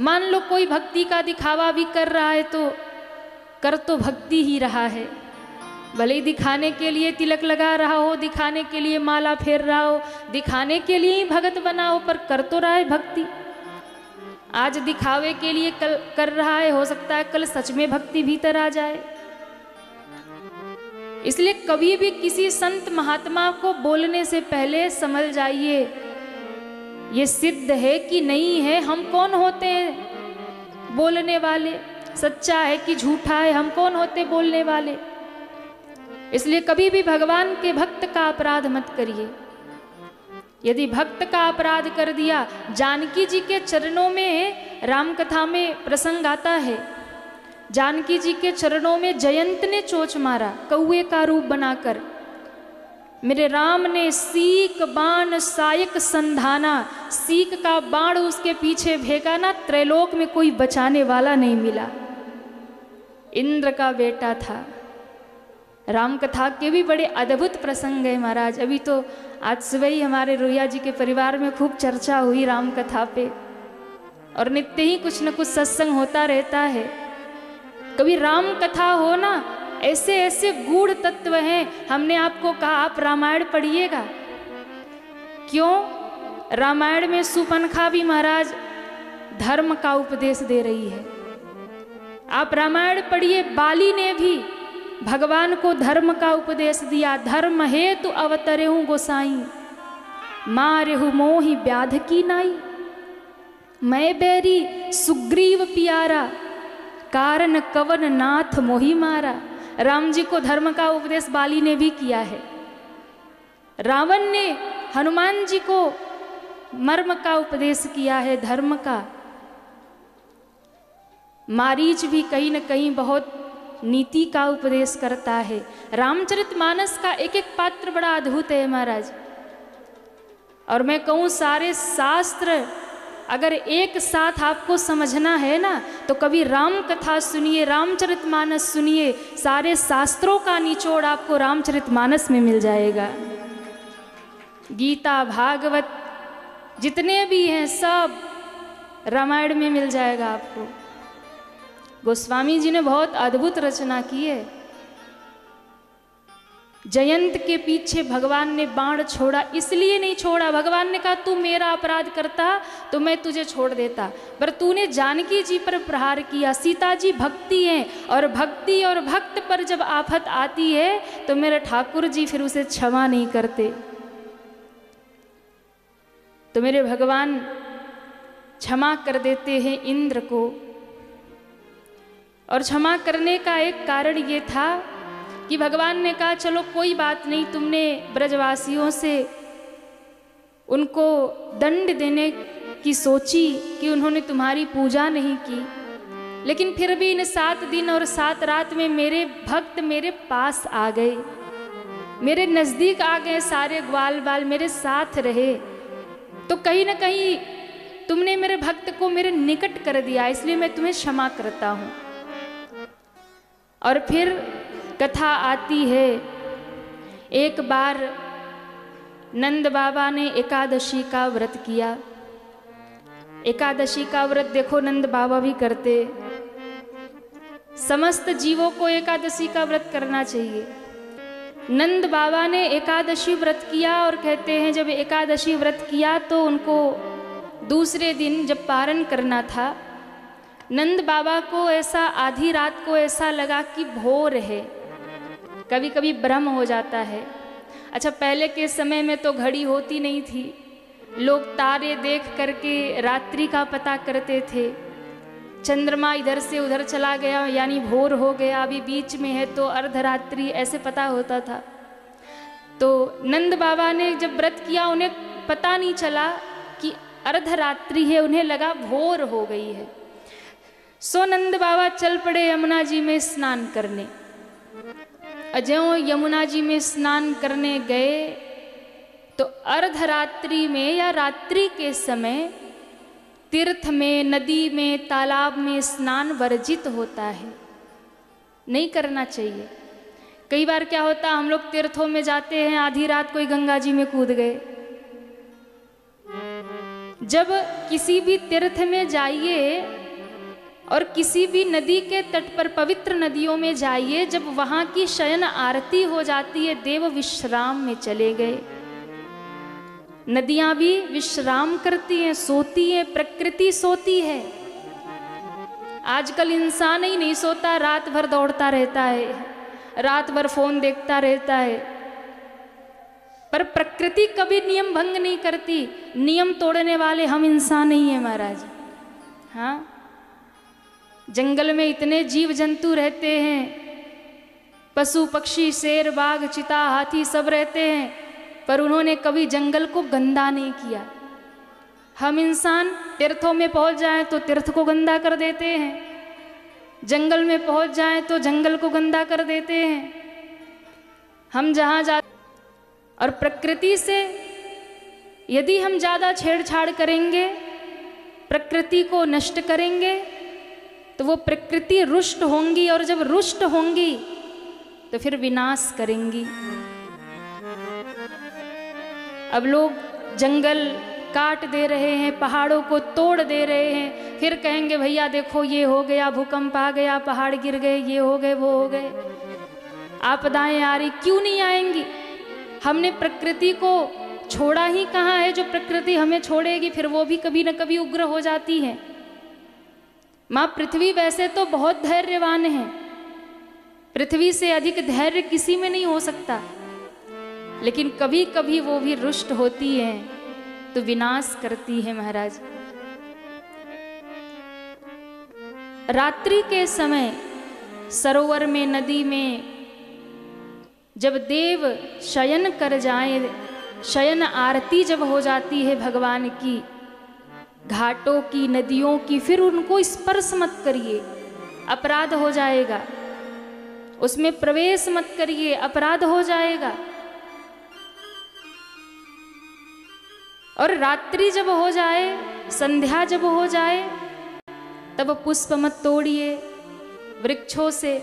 मान लो कोई भक्ति का दिखावा भी कर रहा है तो कर तो भक्ति ही रहा है, भले ही दिखाने के लिए तिलक लगा रहा हो, दिखाने के लिए माला फेर रहा हो, दिखाने के लिए ही भगत बना हो, पर कर तो रहा है भक्ति। आज दिखावे के लिए कल कर रहा है, हो सकता है कल सच में भक्ति भीतर आ जाए। इसलिए कभी भी किसी संत महात्मा को बोलने से पहले समझ जाइए ये सिद्ध है कि नहीं है। हम कौन होते हैं बोलने वाले, सच्चा है कि झूठा है, हम कौन होते बोलने वाले। इसलिए कभी भी भगवान के भक्त का अपराध मत करिए। यदि भक्त का अपराध कर दिया, जानकी जी के चरणों में राम कथा में प्रसंग आता है, जानकी जी के चरणों में जयंत ने चोंच मारा कौए का रूप बनाकर, मेरे राम ने सीक बाण सायक संधाना, सीक का बाण उसके पीछे फेंका ना, त्रैलोक में कोई बचाने वाला नहीं मिला। इंद्र का बेटा था। राम कथा के भी बड़े अद्भुत प्रसंग है महाराज। अभी तो आज सुबह ही हमारे रोहिया जी के परिवार में खूब चर्चा हुई राम कथा पे, और नित्य ही कुछ न कुछ सत्संग होता रहता है। कभी राम कथा हो ना, ऐसे ऐसे गूढ़ तत्व हैं। हमने आपको कहा आप रामायण पढ़िएगा। क्यों? रामायण में सुपनखा भी महाराज धर्म का उपदेश दे रही है। आप रामायण पढ़िए, बाली ने भी भगवान को धर्म का उपदेश दिया। धर्म हेतु अवतरेहु गोसाई, मारेहु मोहि व्याध की नाई, मैं बैरी सुग्रीव प्यारा, कारण कवन नाथ मोहि मारा। राम जी को धर्म का उपदेश बाली ने भी किया है। रावण ने हनुमान जी को मर्म का उपदेश किया है, धर्म का। मारीच भी कहीं न कहीं बहुत नीति का उपदेश करता है। रामचरितमानस का एक एक पात्र बड़ा अद्भुत है महाराज। और मैं कहूँ सारे शास्त्र अगर एक साथ आपको समझना है ना, तो कभी राम कथा सुनिए, रामचरितमानस सुनिए। सारे शास्त्रों का निचोड़ आपको रामचरितमानस में मिल जाएगा। गीता भागवत जितने भी हैं सब रामायण में मिल जाएगा आपको। गोस्वामी जी ने बहुत अद्भुत रचना की है। जयंत के पीछे भगवान ने बाण छोड़ा, इसलिए नहीं छोड़ा। भगवान ने कहा तू मेरा अपराध करता तो मैं तुझे छोड़ देता, पर तूने जानकी जी पर प्रहार किया। सीता जी भक्ति हैं, और भक्ति और भक्त पर जब आफत आती है तो मेरे ठाकुर जी फिर उसे क्षमा नहीं करते। तो मेरे भगवान क्षमा कर देते हैं इंद्र को। और क्षमा करने का एक कारण ये था कि भगवान ने कहा चलो कोई बात नहीं, तुमने ब्रजवासियों से उनको दंड देने की सोची कि उन्होंने तुम्हारी पूजा नहीं की, लेकिन फिर भी इन 7 दिन और 7 रात में मेरे भक्त मेरे पास आ गए, मेरे नज़दीक आ गए। सारे ग्वाल बाल मेरे साथ रहे, तो कहीं ना कहीं तुमने मेरे भक्त को मेरे निकट कर दिया, इसलिए मैं तुम्हें क्षमा करता हूँ। और फिर कथा आती है, एक बार नंद बाबा ने एकादशी का व्रत किया। एकादशी का व्रत देखो नंद बाबा भी करते। समस्त जीवों को एकादशी का व्रत करना चाहिए। नंद बाबा ने एकादशी व्रत किया, और कहते हैं जब एकादशी व्रत किया तो उनको दूसरे दिन जब पारण करना था, नंद बाबा को ऐसा आधी रात को ऐसा लगा कि भोर है। कभी कभी भ्रम हो जाता है। अच्छा, पहले के समय में तो घड़ी होती नहीं थी, लोग तारे देख करके रात्रि का पता करते थे। चंद्रमा इधर से उधर चला गया यानी भोर हो गया, अभी बीच में है तो अर्धरात्रि, ऐसे पता होता था। तो नंद बाबा ने जब व्रत किया उन्हें पता नहीं चला कि अर्धरात्रि है, उन्हें लगा भोर हो गई है। सो नंद बाबा चल पड़े यमुना जी में स्नान करने। अजयों यमुना जी में स्नान करने गए तो अर्धरात्रि में या रात्रि के समय तीर्थ में, नदी में, तालाब में स्नान वर्जित होता है, नहीं करना चाहिए। कई बार क्या होता, हम लोग तीर्थों में जाते हैं, आधी रात कोई गंगा जी में कूद गए, जब किसी भी तीर्थ में जाइए और किसी भी नदी के तट पर, पवित्र नदियों में जाइए, जब वहां की शयन आरती हो जाती है, देव विश्राम में चले गए। नदियां भी विश्राम करती हैं, सोती हैं, प्रकृति सोती है। आजकल इंसान ही नहीं सोता, रात भर दौड़ता रहता है, रात भर फोन देखता रहता है, पर प्रकृति कभी नियम भंग नहीं करती। नियम तोड़ने वाले हम इंसान नहीं है महाराज। हाँ, जंगल में इतने जीव जंतु रहते हैं, पशु पक्षी, शेर बाघ चीता हाथी सब रहते हैं, पर उन्होंने कभी जंगल को गंदा नहीं किया। हम इंसान तीर्थों में पहुंच जाएं तो तीर्थ को गंदा कर देते हैं, जंगल में पहुंच जाएं तो जंगल को गंदा कर देते हैं। हम जहाँ जा और प्रकृति से यदि हम ज़्यादा छेड़छाड़ करेंगे, प्रकृति को नष्ट करेंगे, तो वो प्रकृति रुष्ट होंगी, और जब रुष्ट होंगी तो फिर विनाश करेंगी। अब लोग जंगल काट दे रहे हैं, पहाड़ों को तोड़ दे रहे हैं, फिर कहेंगे भैया देखो ये हो गया, भूकंप आ गया, पहाड़ गिर गए, ये हो गए, वो हो गए, आपदाएं आ रही। क्यों नहीं आएंगी? हमने प्रकृति को छोड़ा ही कहाँ है जो प्रकृति हमें छोड़ेगी? फिर वो भी कभी न कभी उग्र हो जाती है। माँ पृथ्वी वैसे तो बहुत धैर्यवान है, पृथ्वी से अधिक धैर्य किसी में नहीं हो सकता, लेकिन कभी कभी वो भी रुष्ट होती है तो विनाश करती है महाराज। रात्रि के समय सरोवर में, नदी में जब देव शयन कर जाएं, शयन आरती जब हो जाती है भगवान की, घाटों की, नदियों की, फिर उनको स्पर्श मत करिए, अपराध हो जाएगा। उसमें प्रवेश मत करिए, अपराध हो जाएगा। और रात्रि जब हो जाए, संध्या जब हो जाए, तब पुष्प मत तोड़िए, वृक्षों से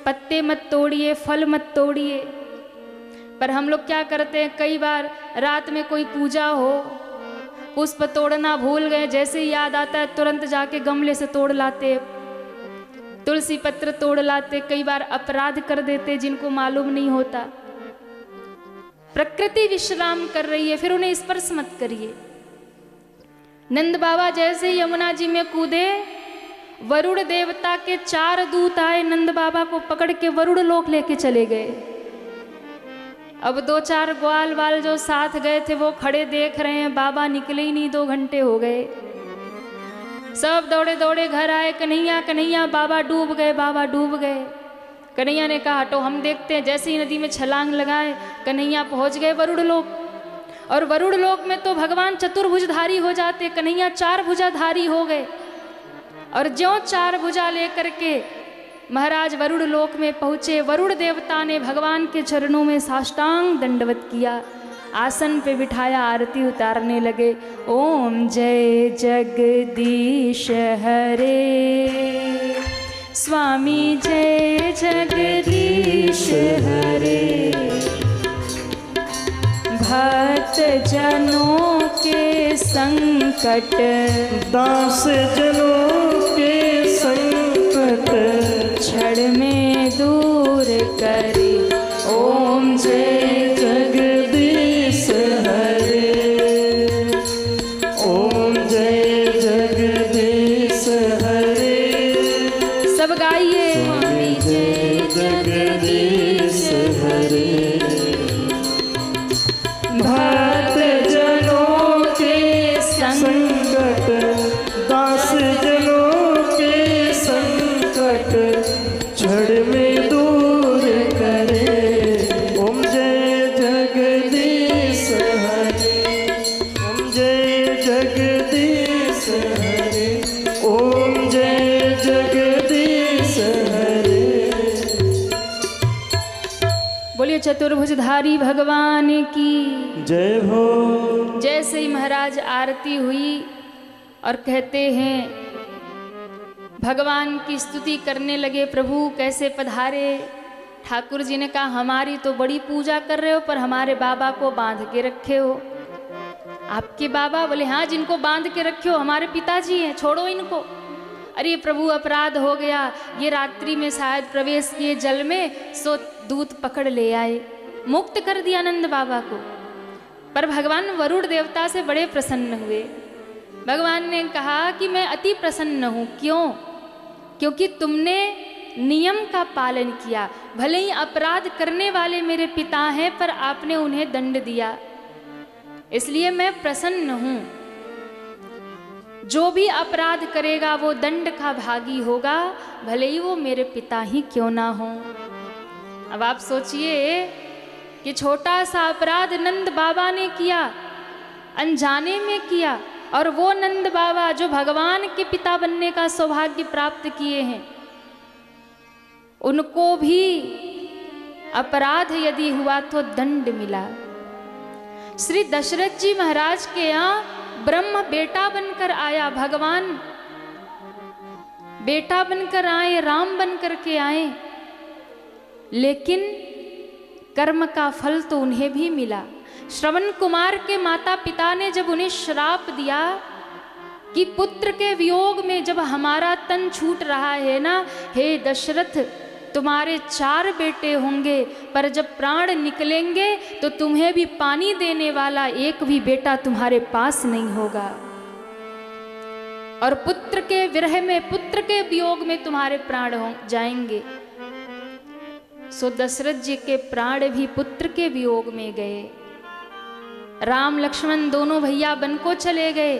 पत्ते मत तोड़िए, फल मत तोड़िए। पर हम लोग क्या करते हैं, कई बार रात में कोई पूजा हो, पुष्प तोड़ना भूल गए, जैसे ही याद आता है तुरंत जाके गमले से तोड़ लाते, तुलसी पत्र तोड़ लाते। कई बार अपराध कर देते जिनको मालूम नहीं होता। प्रकृति विश्राम कर रही है, फिर उन्हें स्पर्श मत करिए। नंद बाबा जैसे यमुना जी में कूदे, वरुण देवता के 4 दूत आए, नंद बाबा को पकड़ के वरुण लोक लेके चले गए। अब 2-4 ग्वाल वाल जो साथ गए थे वो खड़े देख रहे हैं, बाबा निकले ही नहीं, 2 घंटे हो गए। सब दौड़े दौड़े घर आए, कन्हैया कन्हैया बाबा डूब गए, बाबा डूब गए। कन्हैया ने कहा हटो हम देखते हैं। जैसे ही नदी में छलांग लगाए, कन्हैया पहुंच गए वरुण लोक। और वरुण लोक में तो भगवान चतुर्भुजधारी हो जाते, कन्हैया 4 भुजाधारी हो गए। और ज्यों 4 भुजा लेकर के महाराज वरुण लोक में पहुँचे, वरुण देवता ने भगवान के चरणों में साष्टांग दंडवत किया, आसन पे बिठाया, आरती उतारने लगे। ओम जय जगदीश हरे, स्वामी जय जगदीश हरे, भक्त जनों के संकट, दास जनों के संकट, क्षण में दूर करे। ओम जय जगदीश हरे, ओम जय जगदीश हरे। सब गाइए। स्वामी जय जगदीश हरे, भक्त जनों के संकट, दास जनों के संकट, क्षण में दूर करे। ओम जय जगदीश हरे, ओम जय जगदीश हरे, ओम जय जगदीश हरे। बोलिए चतुर्भुजधारी भगवान की जय हो। जैसे ही महाराज आरती हुई और कहते हैं, भगवान की स्तुति करने लगे, प्रभु कैसे पधारे। ठाकुर जी ने कहा हमारी तो बड़ी पूजा कर रहे हो, पर हमारे बाबा को बांध के रखे हो। आपके बाबा? बोले हाँ, जिनको बांध के रखो हमारे पिताजी हैं, छोड़ो इनको। अरे प्रभु अपराध हो गया, ये रात्रि में शायद प्रवेश किए जल में, सो दूत पकड़ ले आए, मुक्त कर दिया नंद बाबा को। पर भगवान वरुण देवता से बड़े प्रसन्न हुए। भगवान ने कहा कि मैं अति प्रसन्न हूँ। क्यों? क्योंकि तुमने नियम का पालन किया। भले ही अपराध करने वाले मेरे पिता हैं, पर आपने उन्हें दंड दिया, इसलिए मैं प्रसन्न हूँ। जो भी अपराध करेगा वो दंड का भागी होगा, भले ही वो मेरे पिता ही क्यों ना हो। अब आप सोचिए कि छोटा सा अपराध नंद बाबा ने किया, अनजाने में किया, और वो नंद बाबा जो भगवान के पिता बनने का सौभाग्य प्राप्त किए हैं, उनको भी अपराध यदि हुआ तो दंड मिला। श्री दशरथ जी महाराज के यहाँ ब्रह्म बेटा बनकर आया, भगवान बेटा बनकर आए, राम बनकर के आए, लेकिन कर्म का फल तो उन्हें भी मिला। श्रवण कुमार के माता पिता ने जब उन्हें श्राप दिया कि पुत्र के वियोग में जब हमारा तन छूट रहा है ना, हे दशरथ, तुम्हारे 4 बेटे होंगे, पर जब प्राण निकलेंगे तो तुम्हें भी पानी देने वाला एक भी बेटा तुम्हारे पास नहीं होगा, और पुत्र के विरह में, पुत्र के वियोग में तुम्हारे प्राण हो जाएंगे। सो दशरथ जी के प्राण भी पुत्र के वियोग में गए। राम लक्ष्मण दोनों भैया वन को चले गए,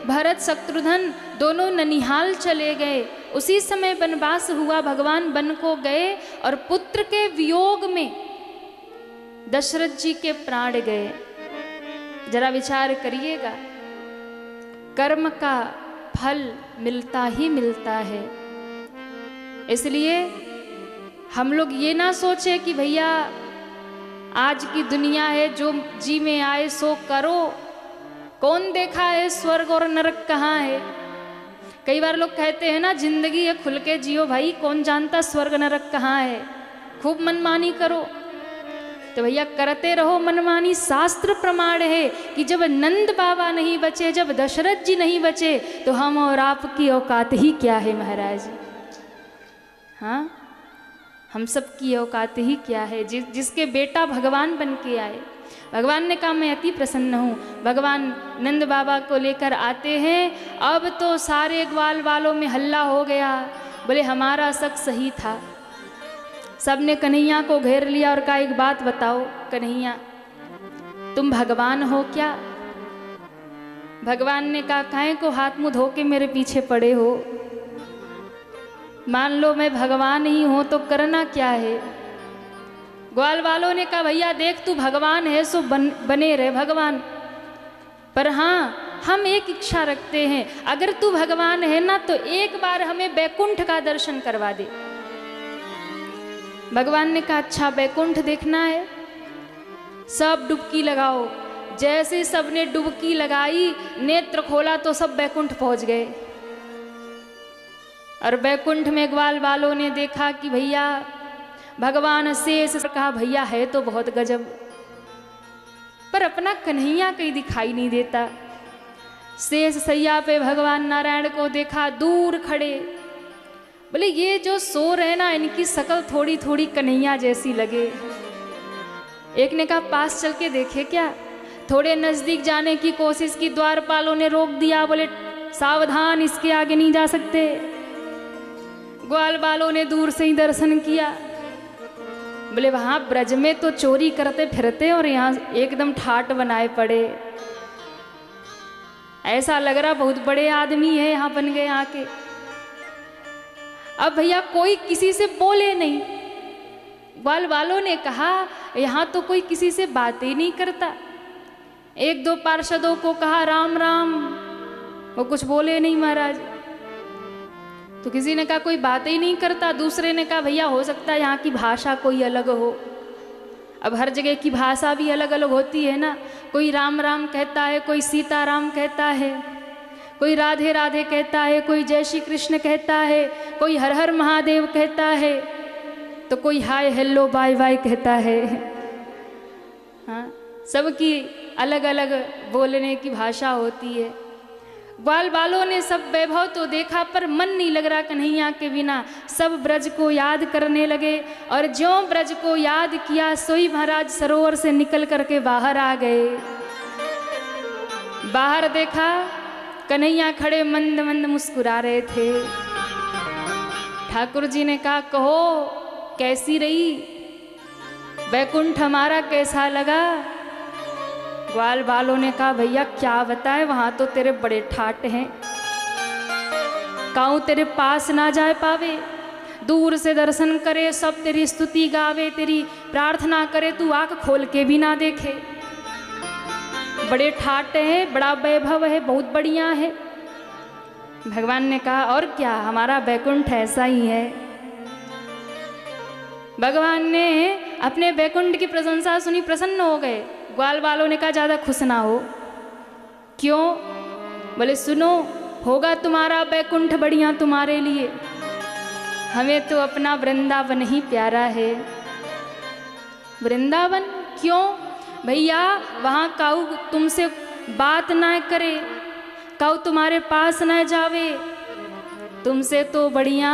भरत शत्रुघ्न दोनों ननिहाल चले गए। उसी समय वनवास हुआ, भगवान वन को गए और पुत्र के वियोग में दशरथ जी के प्राण गए। जरा विचार करिएगा, कर्म का फल मिलता ही मिलता है। इसलिए हम लोग ये ना सोचे कि भैया आज की दुनिया है, जो जी में आए सो करो, कौन देखा है स्वर्ग और नरक कहाँ है। कई बार लोग कहते हैं ना, जिंदगी है खुल के जियो भाई, कौन जानता स्वर्ग नरक कहाँ है, खूब मनमानी करो। तो भैया करते रहो मनमानी। शास्त्र प्रमाण है कि जब नंद बाबा नहीं बचे, जब दशरथ जी नहीं बचे, तो हम और आपकी औकात ही क्या है महाराज। हाँ, हम सब की औकात ही क्या है, जिसके बेटा भगवान बन के आए। भगवान ने कहा मैं अति प्रसन्न हूँ। भगवान नंद बाबा को लेकर आते हैं। अब तो सारे ग्वाल वालों में हल्ला हो गया, बोले हमारा शक सही था। सब ने कन्हैया को घेर लिया और कहा एक बात बताओ कन्हैया, तुम भगवान हो क्या? भगवान ने कहा काहे को हाथ मुंह धो के मेरे पीछे पड़े हो, मान लो मैं भगवान ही हूं तो करना क्या है। ग्वाल वालों ने कहा भैया देख तू भगवान है सो बने रहे भगवान, पर हाँ हम एक इच्छा रखते हैं, अगर तू भगवान है ना तो एक बार हमें बैकुंठ का दर्शन करवा दे। भगवान ने कहा अच्छा बैकुंठ देखना है, सब डुबकी लगाओ। जैसे सबने डुबकी लगाई, नेत्र खोला तो सब बैकुंठ पहुंच गए। और बैकुंठ में ग्वाल वालों ने देखा कि भैया भगवान शेष, कहा भैया है तो बहुत गजब, पर अपना कन्हैया कहीं दिखाई नहीं देता। शेष सैया पे भगवान नारायण को देखा दूर खड़े, बोले ये जो सो रहे ना इनकी शकल थोड़ी थोड़ी कन्हैया जैसी लगे। एक ने कहा पास चल के देखे क्या। थोड़े नजदीक जाने की कोशिश की, द्वारपालों ने रोक दिया, बोले सावधान इसके आगे नहीं जा सकते। ग्वाल वालों ने दूर से ही दर्शन किया, बोले वहां ब्रज में तो चोरी करते फिरते और यहाँ एकदम ठाट बनाए पड़े, ऐसा लग रहा बहुत बड़े आदमी है यहाँ बन गए आके। अब भैया कोई किसी से बोले नहीं। ग्वाल वालों ने कहा यहाँ तो कोई किसी से बात ही नहीं करता। एक दो पार्षदों को कहा राम राम, वो कुछ बोले नहीं महाराज। तो किसी ने कहा कोई बात ही नहीं करता, दूसरे ने कहा भैया हो सकता है यहाँ की भाषा कोई अलग हो। अब हर जगह की भाषा भी अलग अलग होती है ना, कोई राम राम कहता है, कोई सीता राम कहता है, कोई राधे राधे कहता है, कोई जय श्री कृष्ण कहता है, कोई हर हर महादेव कहता है, तो कोई हाय हेलो बाय बाय कहता है। हाँ, सबकी अलग अलग बोलने की भाषा होती है। ग्वाल बालों ने सब वैभव तो देखा पर मन नहीं लग रहा कन्हैया के बिना। सब ब्रज को याद करने लगे और ज्यों ब्रज को याद किया सोई महाराज सरोवर से निकल करके बाहर आ गए। बाहर देखा कन्हैया खड़े मंद मंद मुस्कुरा रहे थे। ठाकुर जी ने कहा, कहो कैसी रही, बैकुंठ हमारा कैसा लगा? ग्वाल बालों ने कहा, भैया क्या बताए, वहां तो तेरे बड़े ठाट हैं, काऊ तेरे पास ना जा पावे, दूर से दर्शन करे, सब तेरी स्तुति गावे, तेरी प्रार्थना करे, तू आंख खोल के भी ना देखे। बड़े ठाट है, बड़ा वैभव है, बहुत बढ़िया है। भगवान ने कहा, और क्या, हमारा बैकुंठ ऐसा ही है। भगवान ने अपने बैकुंठ की प्रशंसा सुनी, प्रसन्न हो गए। ग्वाल बालों ने कहा, ज़्यादा खुश ना हो। क्यों? बोले, सुनो, होगा तुम्हारा बैकुंठ बढ़िया तुम्हारे लिए, हमें तो अपना वृंदावन ही प्यारा है। वृंदावन क्यों? भैया वहाँ काऊ तुमसे बात ना करे, काऊ तुम्हारे पास ना जावे, तुमसे तो बढ़िया,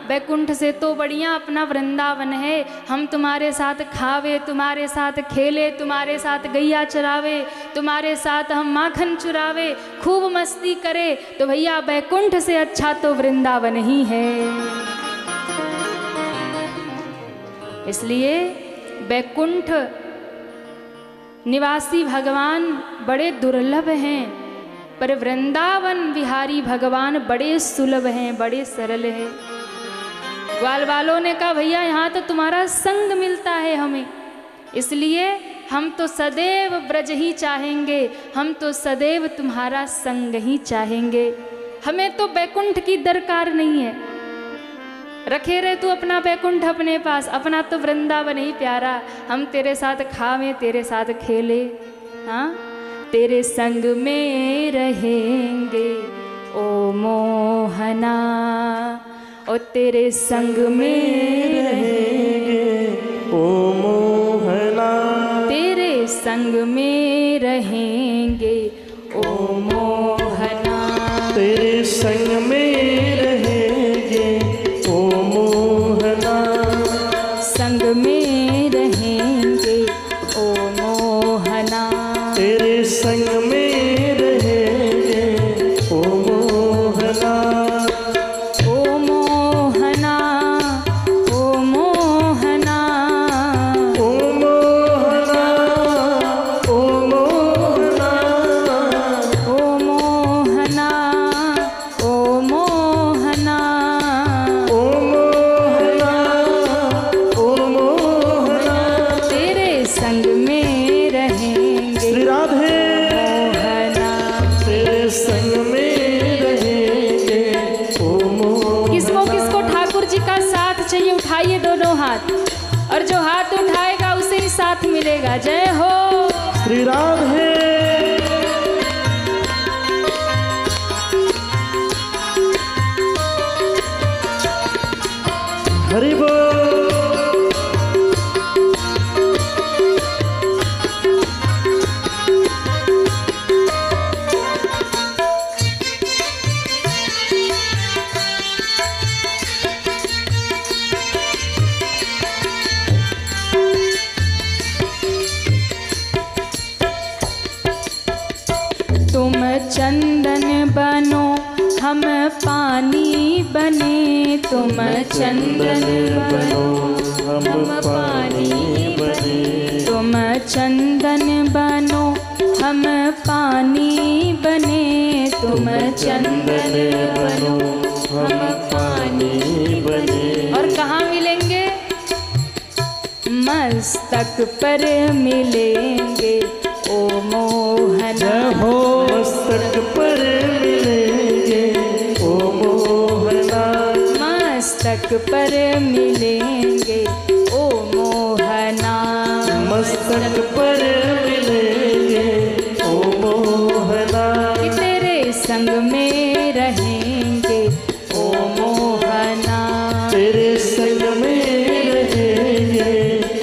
बैकुंठ से तो बढ़िया अपना वृंदावन है। हम तुम्हारे साथ खावे, तुम्हारे साथ खेले, तुम्हारे साथ गैया चरावे, तुम्हारे साथ हम माखन चुरावे, खूब मस्ती करे, तो भैया बैकुंठ से अच्छा तो वृंदावन ही है। इसलिए बैकुंठ निवासी भगवान बड़े दुर्लभ हैं, पर वृंदावन विहारी भगवान बड़े सुलभ हैं, बड़े सरल हैं। ग्वाल बालों ने कहा, भैया यहाँ तो तुम्हारा संग मिलता है हमें, इसलिए हम तो सदैव ब्रज ही चाहेंगे, हम तो सदैव तुम्हारा संग ही चाहेंगे, हमें तो बैकुंठ की दरकार नहीं है। रखे रहे तू अपना बैकुंठ अपने पास, अपना तो वृंदावन ही प्यारा, हम तेरे साथ खावे, तेरे साथ खेले, हाँ तेरे संग में रहेंगे ओ मोहना, ओ तेरे संग में रहेंगे ओ मोहना, तेरे संग में रहेंगे ओ मोहना, तेरे संग में रहेंगे ओ मोहना, संग में रहेंगे ओ मोहना, तेरे संग में रहेंगे ओ मोहना, ओ मोहना, ओ मोहना, ओ मोहना, ओ मोहना, ओ मोहना, ओ मोहना, ओ मोहना, ओ मोहना, तेरे संग में रहेंगे श्री राधे, मोहना। तेरे संग में रहेंगे ओ मोहना। किसको किसको ठाकुर जी का साथ चाहिए, उठाइए दोनों हाथ, और जो हाथ उठाएगा उसे ही साथ मिलेगा। जय हो। श्री राधे, हरि बोल। तुम चंदन बनो हम पानी बने, तुम चंदन बनो हम पानी बने, तुम चंदन बनो हम पानी बने, तुम चंदन बनो हम पानी बने। और कहाँ मिलेंगे? मस्तक पर मिलेंगे ओ मोहना, हो मस्तक पर मिलेंगे ओ मोहना, मस्तक पर मिलेंगे ओ मोहना, मस्तक पर मिलेंगे ओ मोहना, कि तेरे संग में रहेंगे ओ मोहना, तेरे संग में रहेंगे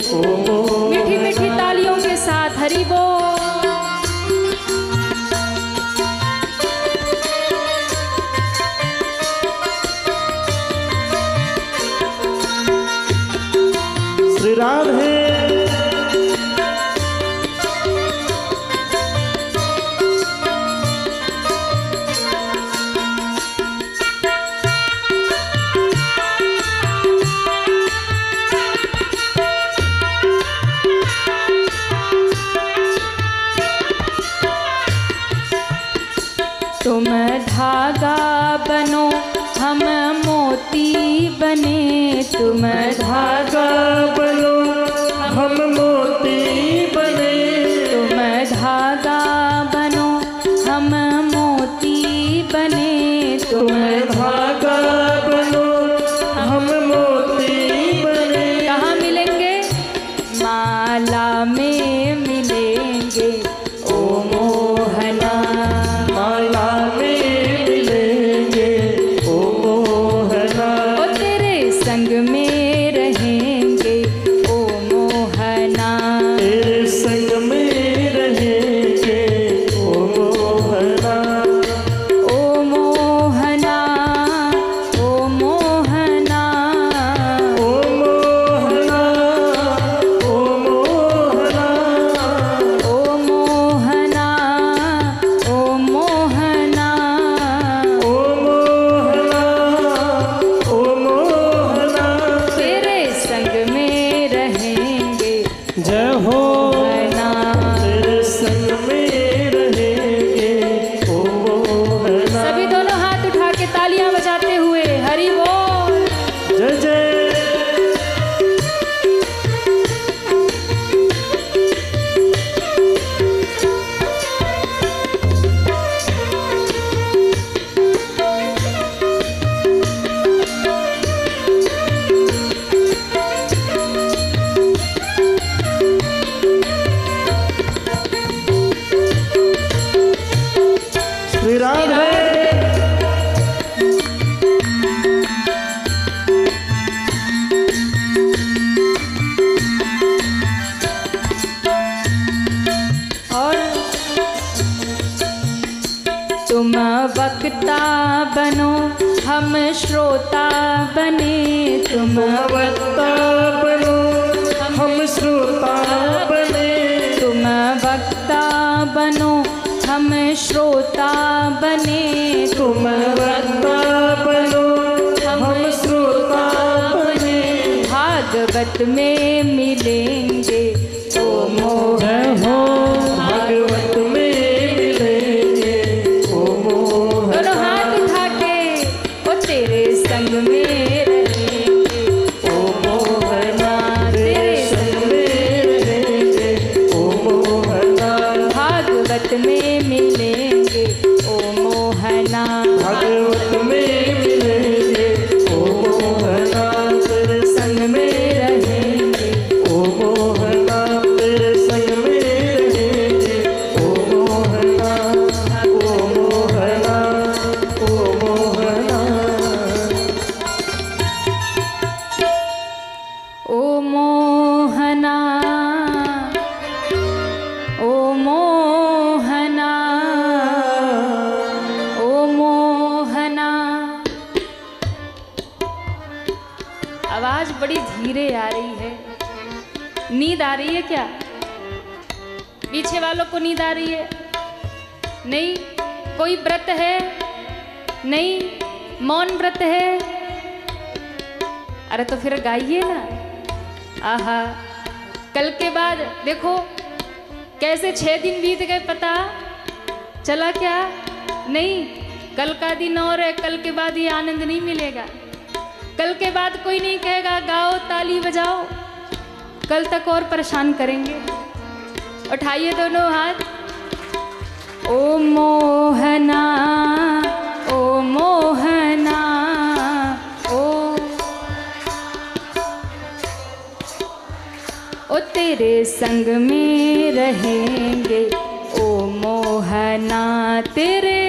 ओ मोहना। मीठी मीठी तालियों के साथ हरि बोल। श्री राधे। तुम धागा बनो हम मोती बने, तुम धागा बनो हम मोती बने, तुम धागा बनो हम मोती बने, तुम धागा बनो हम मोती बने। कहाँ मिलेंगे? माला में मिलेंगे ओ मोहना, माला में मिलेंगे ओ मोहना, ओ तेरे संग में रहेंगे ओ मोहना, तेरे संग में रहेंगे ओ मोहना, ओ मोहना, ओ मोहना, ओ मोहना, ओ मोहना, ओ मोहना, ओ मोहना, ओ मोहना, ओ मोहना। तेरे संग में रहेंगे जय हो, मोहना। तेरे संग में रहेंगे ओ मोहना। सभी दोनों हाथ उठा के तालियां बजाते हुए हरि बोल। जय जय। श्री राधे। और तुम वक्ता बनो हम श्रोता बने, तुम वक्ता बनो हम श्रोता बने, तुम वक्ता बनो हम श्रोता बने, तुम वक्ता बनो हम श्रोता बने। भागवत में मिलेंगे ओ जय मोहन। हो, भागवत में मिलेंगे ओ मोहना, दोनों हाथ उठा के ओ तेरे संग में रहेंगे ओ मोहना, तेरे संग में रहेंगे ओ मोहना, भागवत में मिलेंगे ओ मोहना, भागवत में मिलेंगे ओ मोहना, तेरे संग में रहेंगे ओ मोहना, तेरे संग में रहेंगे ओ मोहना, ओ मोहना, ओ मोहना। ओ मोहना, ओ मोहना, ओ मोहना। आवाज बड़ी धीरे आ रही है। नींद आ रही है क्या? पीछे वालों को नींद आ रही है? नहीं? कोई व्रत है? नहीं? मौन व्रत है? अरे तो फिर गाइए ना। आहा, कल के बाद देखो कैसे 6 दिन बीत गए, पता चला क्या? नहीं, कल का दिन और है, कल के बाद ये आनंद नहीं मिलेगा। कल के बाद कोई नहीं कहेगा गाओ ताली बजाओ, कल तक और परेशान करेंगे। उठाइए दोनों हाथ। ओ मोहना, ओ मोहना, ओ तेरे संग में रहेंगे ओ मोहना, तेरे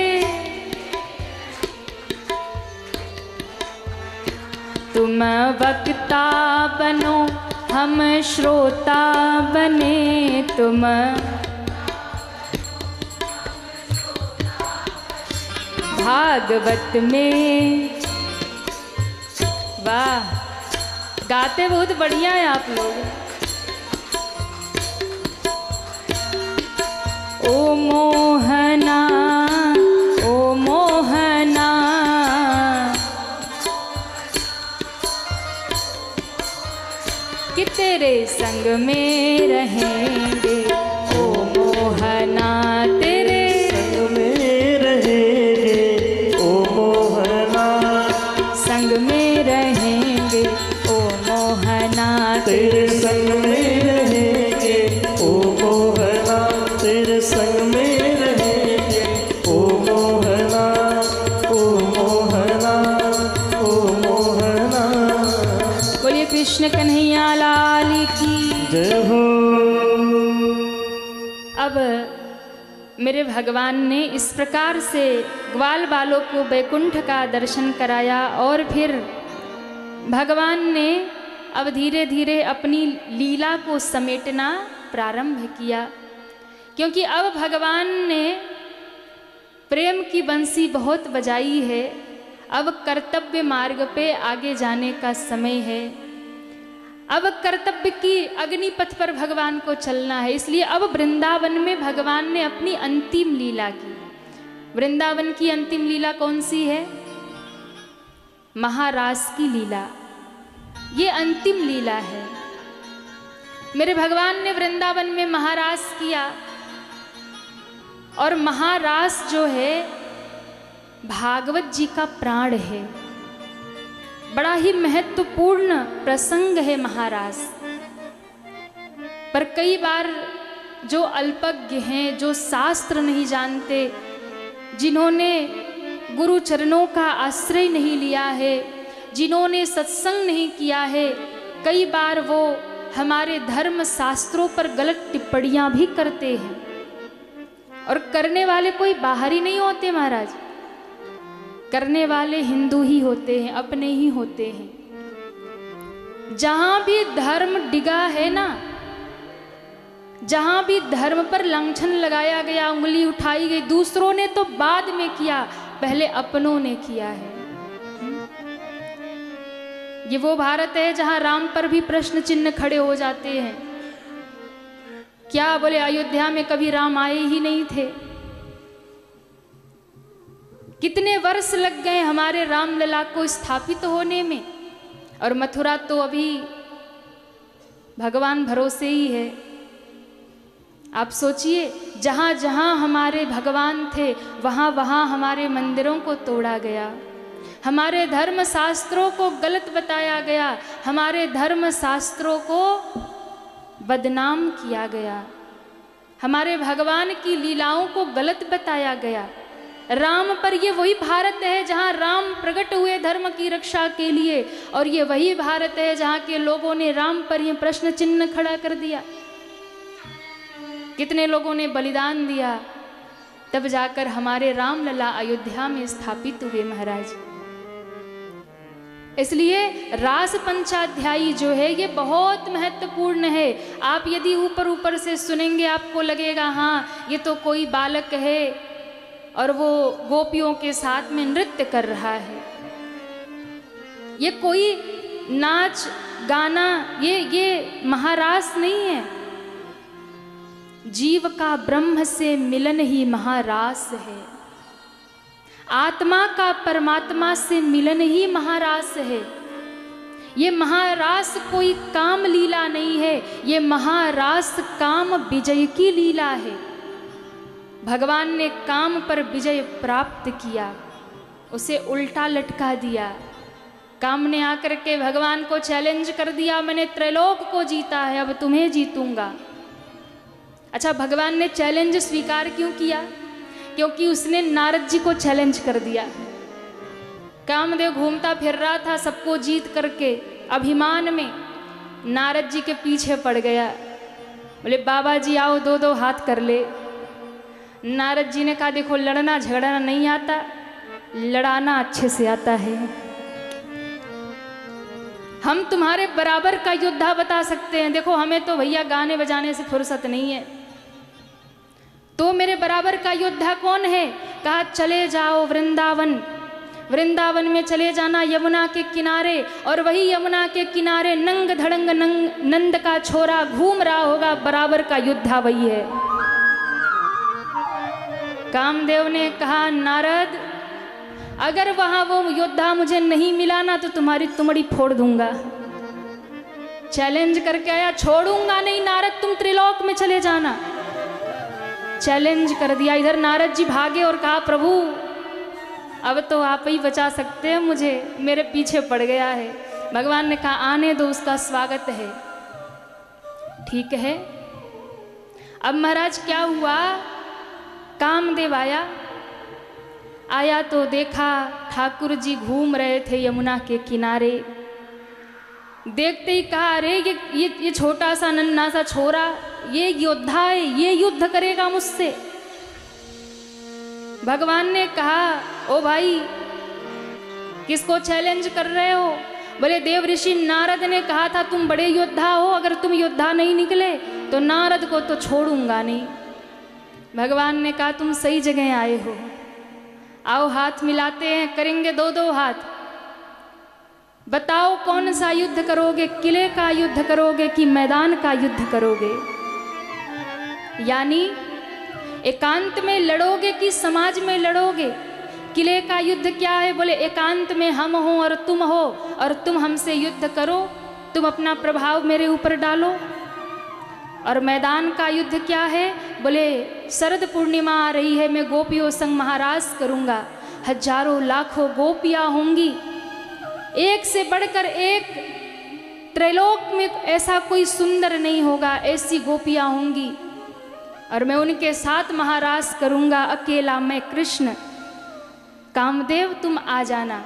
तुम वक्ता बनो हम श्रोता बने, तुम भागवत में। वाह, गाते बहुत बढ़िया है आप लोग। ओ मोहना, ओ मोहना, कि तेरे संग में रहेंगे। ओ मोहना, तेरे संग में रहेंगे। ओ मोहना, संग में रहेंगे। ओ मोहना, तेरे संग में रहेंगे। ओ मोहना, तेरे संग में रहेंगे। ओ मोहना, ओ मोहना, ओ मोहना। बोलिए कृष्ण कन्हैया लाल की जय हो। अब मेरे भगवान ने इस प्रकार से ग्वाल बालों को वैकुंठ का दर्शन कराया और फिर भगवान ने अब धीरे धीरे अपनी लीला को समेटना प्रारंभ किया, क्योंकि अब भगवान ने प्रेम की बंसी बहुत बजाई है। अब कर्तव्य मार्ग पे आगे जाने का समय है। अब कर्तव्य की अग्निपथ पर भगवान को चलना है। इसलिए अब वृंदावन में भगवान ने अपनी अंतिम लीला की। वृंदावन की अंतिम लीला कौन सी है? महारास की लीला। ये अंतिम लीला है। मेरे भगवान ने वृंदावन में महारास किया, और महारास जो है भागवत जी का प्राण है। बड़ा ही महत्वपूर्ण प्रसंग है महारास। पर कई बार जो अल्पज्ञ हैं, जो शास्त्र नहीं जानते, जिन्होंने गुरु चरणों का आश्रय नहीं लिया है, जिन्होंने सत्संग नहीं किया है, कई बार वो हमारे धर्म शास्त्रों पर गलत टिप्पणियां भी करते हैं। और करने वाले कोई बाहरी नहीं होते महाराज, करने वाले हिंदू ही होते हैं, अपने ही होते हैं। जहां भी धर्म डिगा है ना, जहां भी धर्म पर लांछन लगाया गया, उंगली उठाई गई, दूसरों ने तो बाद में किया, पहले अपनों ने किया है। ये वो भारत है जहां राम पर भी प्रश्न चिन्ह खड़े हो जाते हैं। क्या बोले, अयोध्या में कभी राम आए ही नहीं थे? कितने वर्ष लग गए हमारे रामलला को स्थापित होने में, और मथुरा तो अभी भगवान भरोसे ही है। आप सोचिए, जहां जहां हमारे भगवान थे वहां वहां हमारे मंदिरों को तोड़ा गया, हमारे धर्म शास्त्रों को गलत बताया गया, हमारे धर्म शास्त्रों को बदनाम किया गया, हमारे भगवान की लीलाओं को गलत बताया गया। राम पर ये वही भारत है जहाँ राम प्रकट हुए धर्म की रक्षा के लिए, और ये वही भारत है जहाँ के लोगों ने राम पर ये प्रश्न चिन्ह खड़ा कर दिया। कितने लोगों ने बलिदान दिया, तब जाकर हमारे रामलला अयोध्या में स्थापित हुए महाराज। इसलिए रास पंचाध्यायी जो है ये बहुत महत्वपूर्ण है। आप यदि ऊपर ऊपर से सुनेंगे आपको लगेगा हाँ ये तो कोई बालक है और वो गोपियों के साथ में नृत्य कर रहा है। ये कोई नाच गाना, ये महारास नहीं है। जीव का ब्रह्म से मिलन ही महारास है। आत्मा का परमात्मा से मिलन ही महारास है। ये महारास कोई काम लीला नहीं है, ये महारास काम विजय की लीला है। भगवान ने काम पर विजय प्राप्त किया, उसे उल्टा लटका दिया। काम ने आकर के भगवान को चैलेंज कर दिया, मैंने त्रैलोक को जीता है, अब तुम्हें जीतूंगा। अच्छा, भगवान ने चैलेंज स्वीकार क्यों किया? क्योंकि उसने नारद जी को चैलेंज कर दिया। कामदेव घूमता फिर रहा था सबको जीत करके, अभिमान में नारद जी के पीछे पड़ गया। बोले बाबा जी आओ, दो दो हाथ कर ले। नारद जी ने कहा देखो लड़ना झगड़ना नहीं आता, लड़ाना अच्छे से आता है। हम तुम्हारे बराबर का योद्धा बता सकते हैं, देखो हमें तो भैया गाने बजाने से फुर्सत नहीं है, तो मेरे बराबर का योद्धा कौन है? कहा चले जाओ वृंदावन, वृंदावन में चले जाना यमुना के किनारे, और वही यमुना के किनारे नंग धड़ंग नंद का छोरा घूम रहा होगा, बराबर का योद्धा वही है। कामदेव ने कहा नारद, अगर वहां वो योद्धा मुझे नहीं मिला ना तो तुम्हारी तुमड़ी फोड़ दूंगा। चैलेंज करके आया, छोड़ूंगा नहीं नारद, तुम त्रिलोक में चले जाना। चैलेंज कर दिया। इधर नारद जी भागे और कहा प्रभु अब तो आप ही बचा सकते हैं मुझे, मेरे पीछे पड़ गया है। भगवान ने कहा आने दो, उसका स्वागत है। ठीक है। अब महाराज क्या हुआ, कामदेव आया तो देखा ठाकुर जी घूम रहे थे यमुना के किनारे। देखते ही कहा अरे ये छोटा सा नन्हा सा छोरा, ये योद्धा है, ये युद्ध करेगा मुझसे। भगवान ने कहा ओ भाई किसको चैलेंज कर रहे हो? बोले देव ऋषि नारद ने कहा था तुम बड़े योद्धा हो, अगर तुम योद्धा नहीं निकले तो नारद को तो छोड़ूंगा नहीं। भगवान ने कहा तुम सही जगह आए हो, आओ हाथ मिलाते हैं, करेंगे दो दो हाथ। बताओ कौन सा युद्ध करोगे, किले का युद्ध करोगे कि मैदान का युद्ध करोगे? यानी एकांत में लड़ोगे कि समाज में लड़ोगे? किले का युद्ध क्या है? बोले एकांत में हम हो और तुम हो, और तुम हमसे युद्ध करो, तुम अपना प्रभाव मेरे ऊपर डालो। और मैदान का युद्ध क्या है? बोले शरद पूर्णिमा आ रही है, मैं गोपियों संग महारास करूंगा, हजारों लाखों गोपियां होंगी, एक से बढ़कर एक, त्रैलोक में ऐसा कोई सुंदर नहीं होगा, ऐसी गोपियां होंगी और मैं उनके साथ महारास करूंगा, अकेला मैं कृष्ण। कामदेव तुम आ जाना,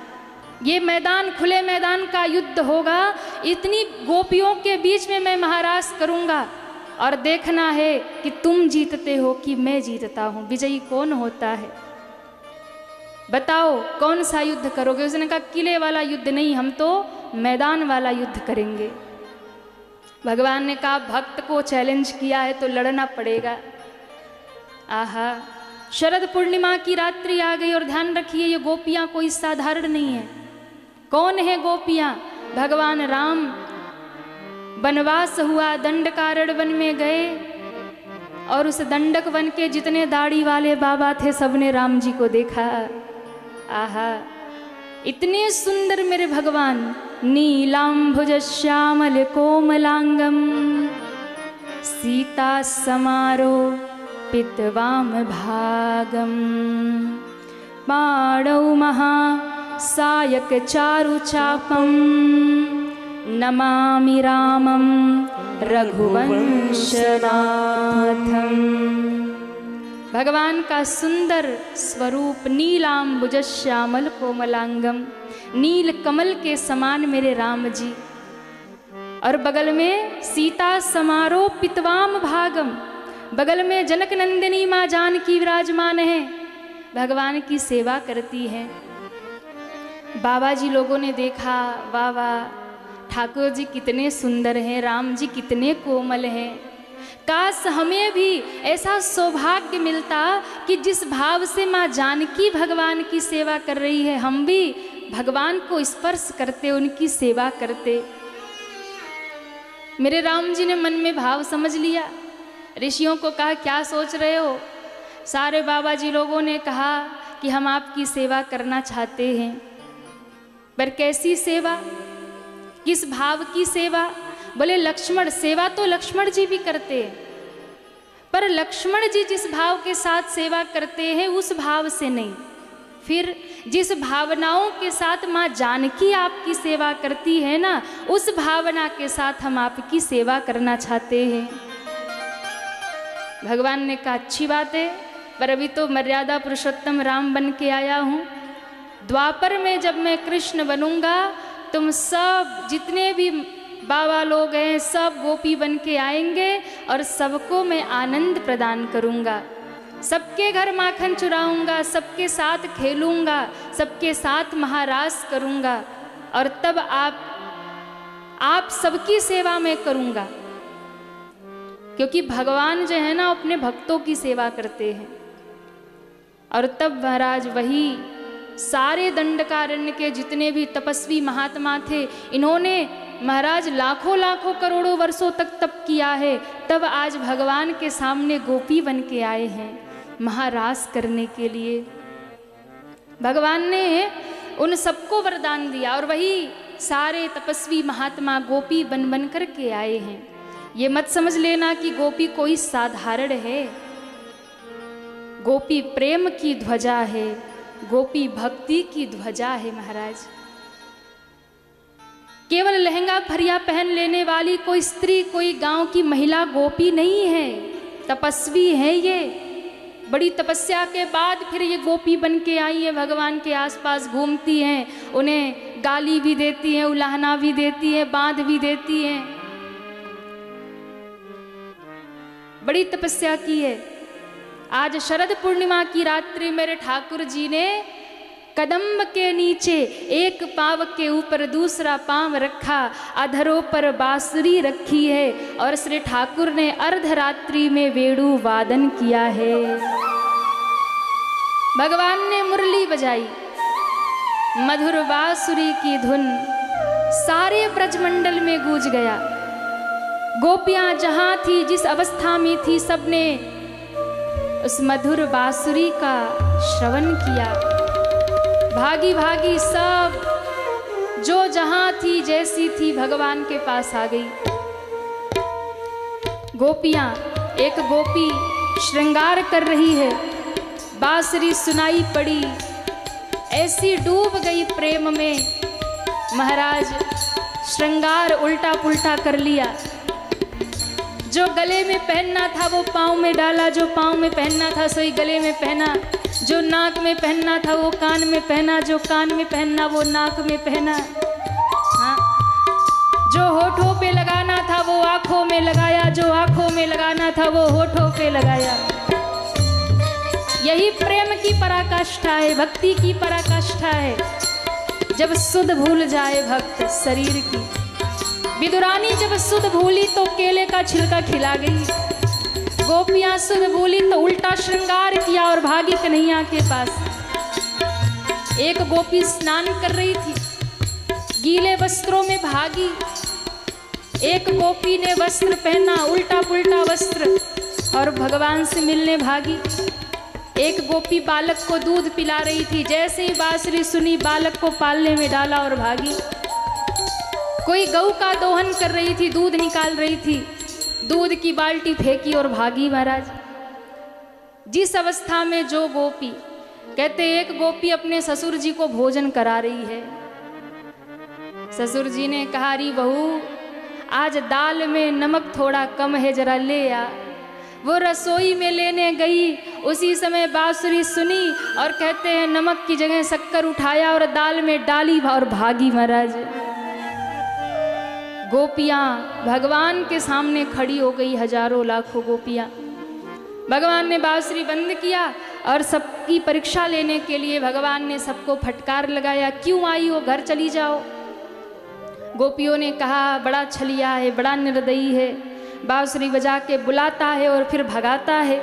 ये मैदान खुले मैदान का युद्ध होगा, इतनी गोपियों के बीच में मैं महारास करूंगा और देखना है कि तुम जीतते हो कि मैं जीतता हूं, विजयी कौन होता है। बताओ कौन सा युद्ध करोगे? उसने कहा किले वाला युद्ध नहीं, हम तो मैदान वाला युद्ध करेंगे। भगवान ने कहा भक्त को चैलेंज किया है तो लड़ना पड़ेगा। आहा, शरद पूर्णिमा की रात्रि आ गई और ध्यान रखिए ये गोपियां कोई साधारण नहीं है। कौन है गोपियां? भगवान राम, वनवास हुआ, दंडकारण्य वन में गए और उस दंडक वन के जितने दाढ़ी वाले बाबा थे सबने राम जी को देखा। आहा, इतने सुंदर मेरे भगवान, नीलांभुज श्यामल कोमलांगम सीता समारो पितवाम भागम पाणौ महा सायक चारु चापम नमामि रामं रघुवंशनाथम। भगवान का सुंदर स्वरूप नीलांबुज श्यामल कोमलांगम, नील कमल के समान मेरे राम जी, और बगल में सीता समारो पितवाम भागम, बगल में जनक नंदिनी माँ जानकी विराजमान है, भगवान की सेवा करती है। बाबा जी लोगों ने देखा, वाह वाह, ठाकुर जी कितने सुंदर हैं, राम जी कितने कोमल हैं। काश हमें भी ऐसा सौभाग्य मिलता कि जिस भाव से माँ जानकी भगवान की सेवा कर रही है, हम भी भगवान को स्पर्श करते, उनकी सेवा करते। मेरे राम जी ने मन में भाव समझ लिया। ऋषियों को कहा क्या सोच रहे हो? सारे बाबा जी लोगों ने कहा कि हम आपकी सेवा करना चाहते हैं। पर कैसी सेवा, किस भाव की सेवा? बोले लक्ष्मण, सेवा तो लक्ष्मण जी भी करते हैं, पर लक्ष्मण जी जिस भाव के साथ सेवा करते हैं उस भाव से नहीं। फिर जिस भावनाओं के साथ माँ जानकी आपकी सेवा करती है ना, उस भावना के साथ हम आपकी सेवा करना चाहते हैं। भगवान ने कहा अच्छी बात है, पर अभी तो मर्यादा पुरुषोत्तम राम बन के आया हूँ। द्वापर में जब मैं कृष्ण बनूंगा, तुम सब जितने भी बाबा लोग हैं सब गोपी बन के आएंगे और सबको मैं आनंद प्रदान करूंगा, सबके घर माखन चुराऊंगा, सबके साथ खेलूंगा, सबके साथ महारास करूंगा, और तब आप सबकी सेवा में करूंगा। क्योंकि भगवान जो है ना अपने भक्तों की सेवा करते हैं। और तब महाराज वही सारे दंडकारण्य के जितने भी तपस्वी महात्मा थे, इन्होंने महाराज लाखों लाखों करोड़ों वर्षों तक तप किया है, तब आज भगवान के सामने गोपी बन के आए हैं महारास करने के लिए। भगवान ने उन सबको वरदान दिया और वही सारे तपस्वी महात्मा गोपी बन बन कर के आए हैं। ये मत समझ लेना कि गोपी कोई साधारण है। गोपी प्रेम की ध्वजा है, गोपी भक्ति की ध्वजा है महाराज। केवल लहंगा फरिया पहन लेने वाली कोई स्त्री, कोई गांव की महिला गोपी नहीं है, तपस्वी है ये। बड़ी तपस्या के बाद फिर ये गोपी बन के आई है, भगवान के आसपास घूमती हैं, उन्हें गाली भी देती हैं, उलाहना भी देती हैं, बांध भी देती हैं। बड़ी तपस्या की है। आज शरद पूर्णिमा की रात्रि मेरे ठाकुर जी ने कदम्ब के नीचे एक पांव के ऊपर दूसरा पांव रखा, अधरों पर बांसुरी रखी है और श्री ठाकुर ने अर्धरात्रि में वेणु वादन किया है। भगवान ने मुरली बजाई, मधुर बांसुरी की धुन सारे ब्रजमंडल में गूंज गया। गोपियां जहां थी, जिस अवस्था में थी, सबने उस मधुर बांसुरी का श्रवण किया। भागी भागी सब जो जहां थी, जैसी थी, भगवान के पास आ गई। गोपियां, एक गोपी श्रृंगार कर रही है, बांसुरी सुनाई पड़ी, ऐसी डूब गई प्रेम में, महाराज श्रृंगार उल्टा पुल्टा कर लिया। जो गले में पहनना था वो पाँव में डाला, जो पाँव में पहनना था सोई गले में पहना, जो नाक में पहनना था वो कान में पहना, जो कान में पहनना वो नाक में पहना। हाँ, जो होठों पे लगाना था वो आँखों में लगाया, जो आँखों में लगाना था वो होठों पे लगाया। यही प्रेम की पराकाष्ठा है, भक्ति की पराकाष्ठा है। जब सुध भूल जाए भक्त शरीर की। विदुरानी जब सुध भूली तो केले का छिलका खिला गई। गोपियां सुध भूली तो उल्टा श्रृंगार किया और भागी कन्हैया के पास। एक गोपी स्नान कर रही थी, गीले वस्त्रों में भागी। एक गोपी ने वस्त्र पहना, उल्टा पुल्टा वस्त्र, और भगवान से मिलने भागी। एक गोपी बालक को दूध पिला रही थी, जैसे ही बांसुरी सुनी बालक को पालने में डाला और भागी। कोई गऊ का दोहन कर रही थी, दूध निकाल रही थी, दूध की बाल्टी फेंकी और भागी महाराज। जिस अवस्था में जो गोपी, कहते एक गोपी अपने ससुर जी को भोजन करा रही है। ससुर जी ने कहा, री बहू आज दाल में नमक थोड़ा कम है, जरा ले आ। वो रसोई में लेने गई, उसी समय बांसुरी सुनी और कहते हैं नमक की जगह शक्कर उठाया और दाल में डाली और भागी महाराज। गोपियां भगवान के सामने खड़ी हो गई, हजारों लाखों गोपियां। भगवान ने बांसुरी बंद किया और सबकी परीक्षा लेने के लिए भगवान ने सबको फटकार लगाया, क्यों आई हो, घर चली जाओ। गोपियों ने कहा बड़ा छलिया है, बड़ा निर्दयी है, बांसुरी बजा के बुलाता है और फिर भगाता है।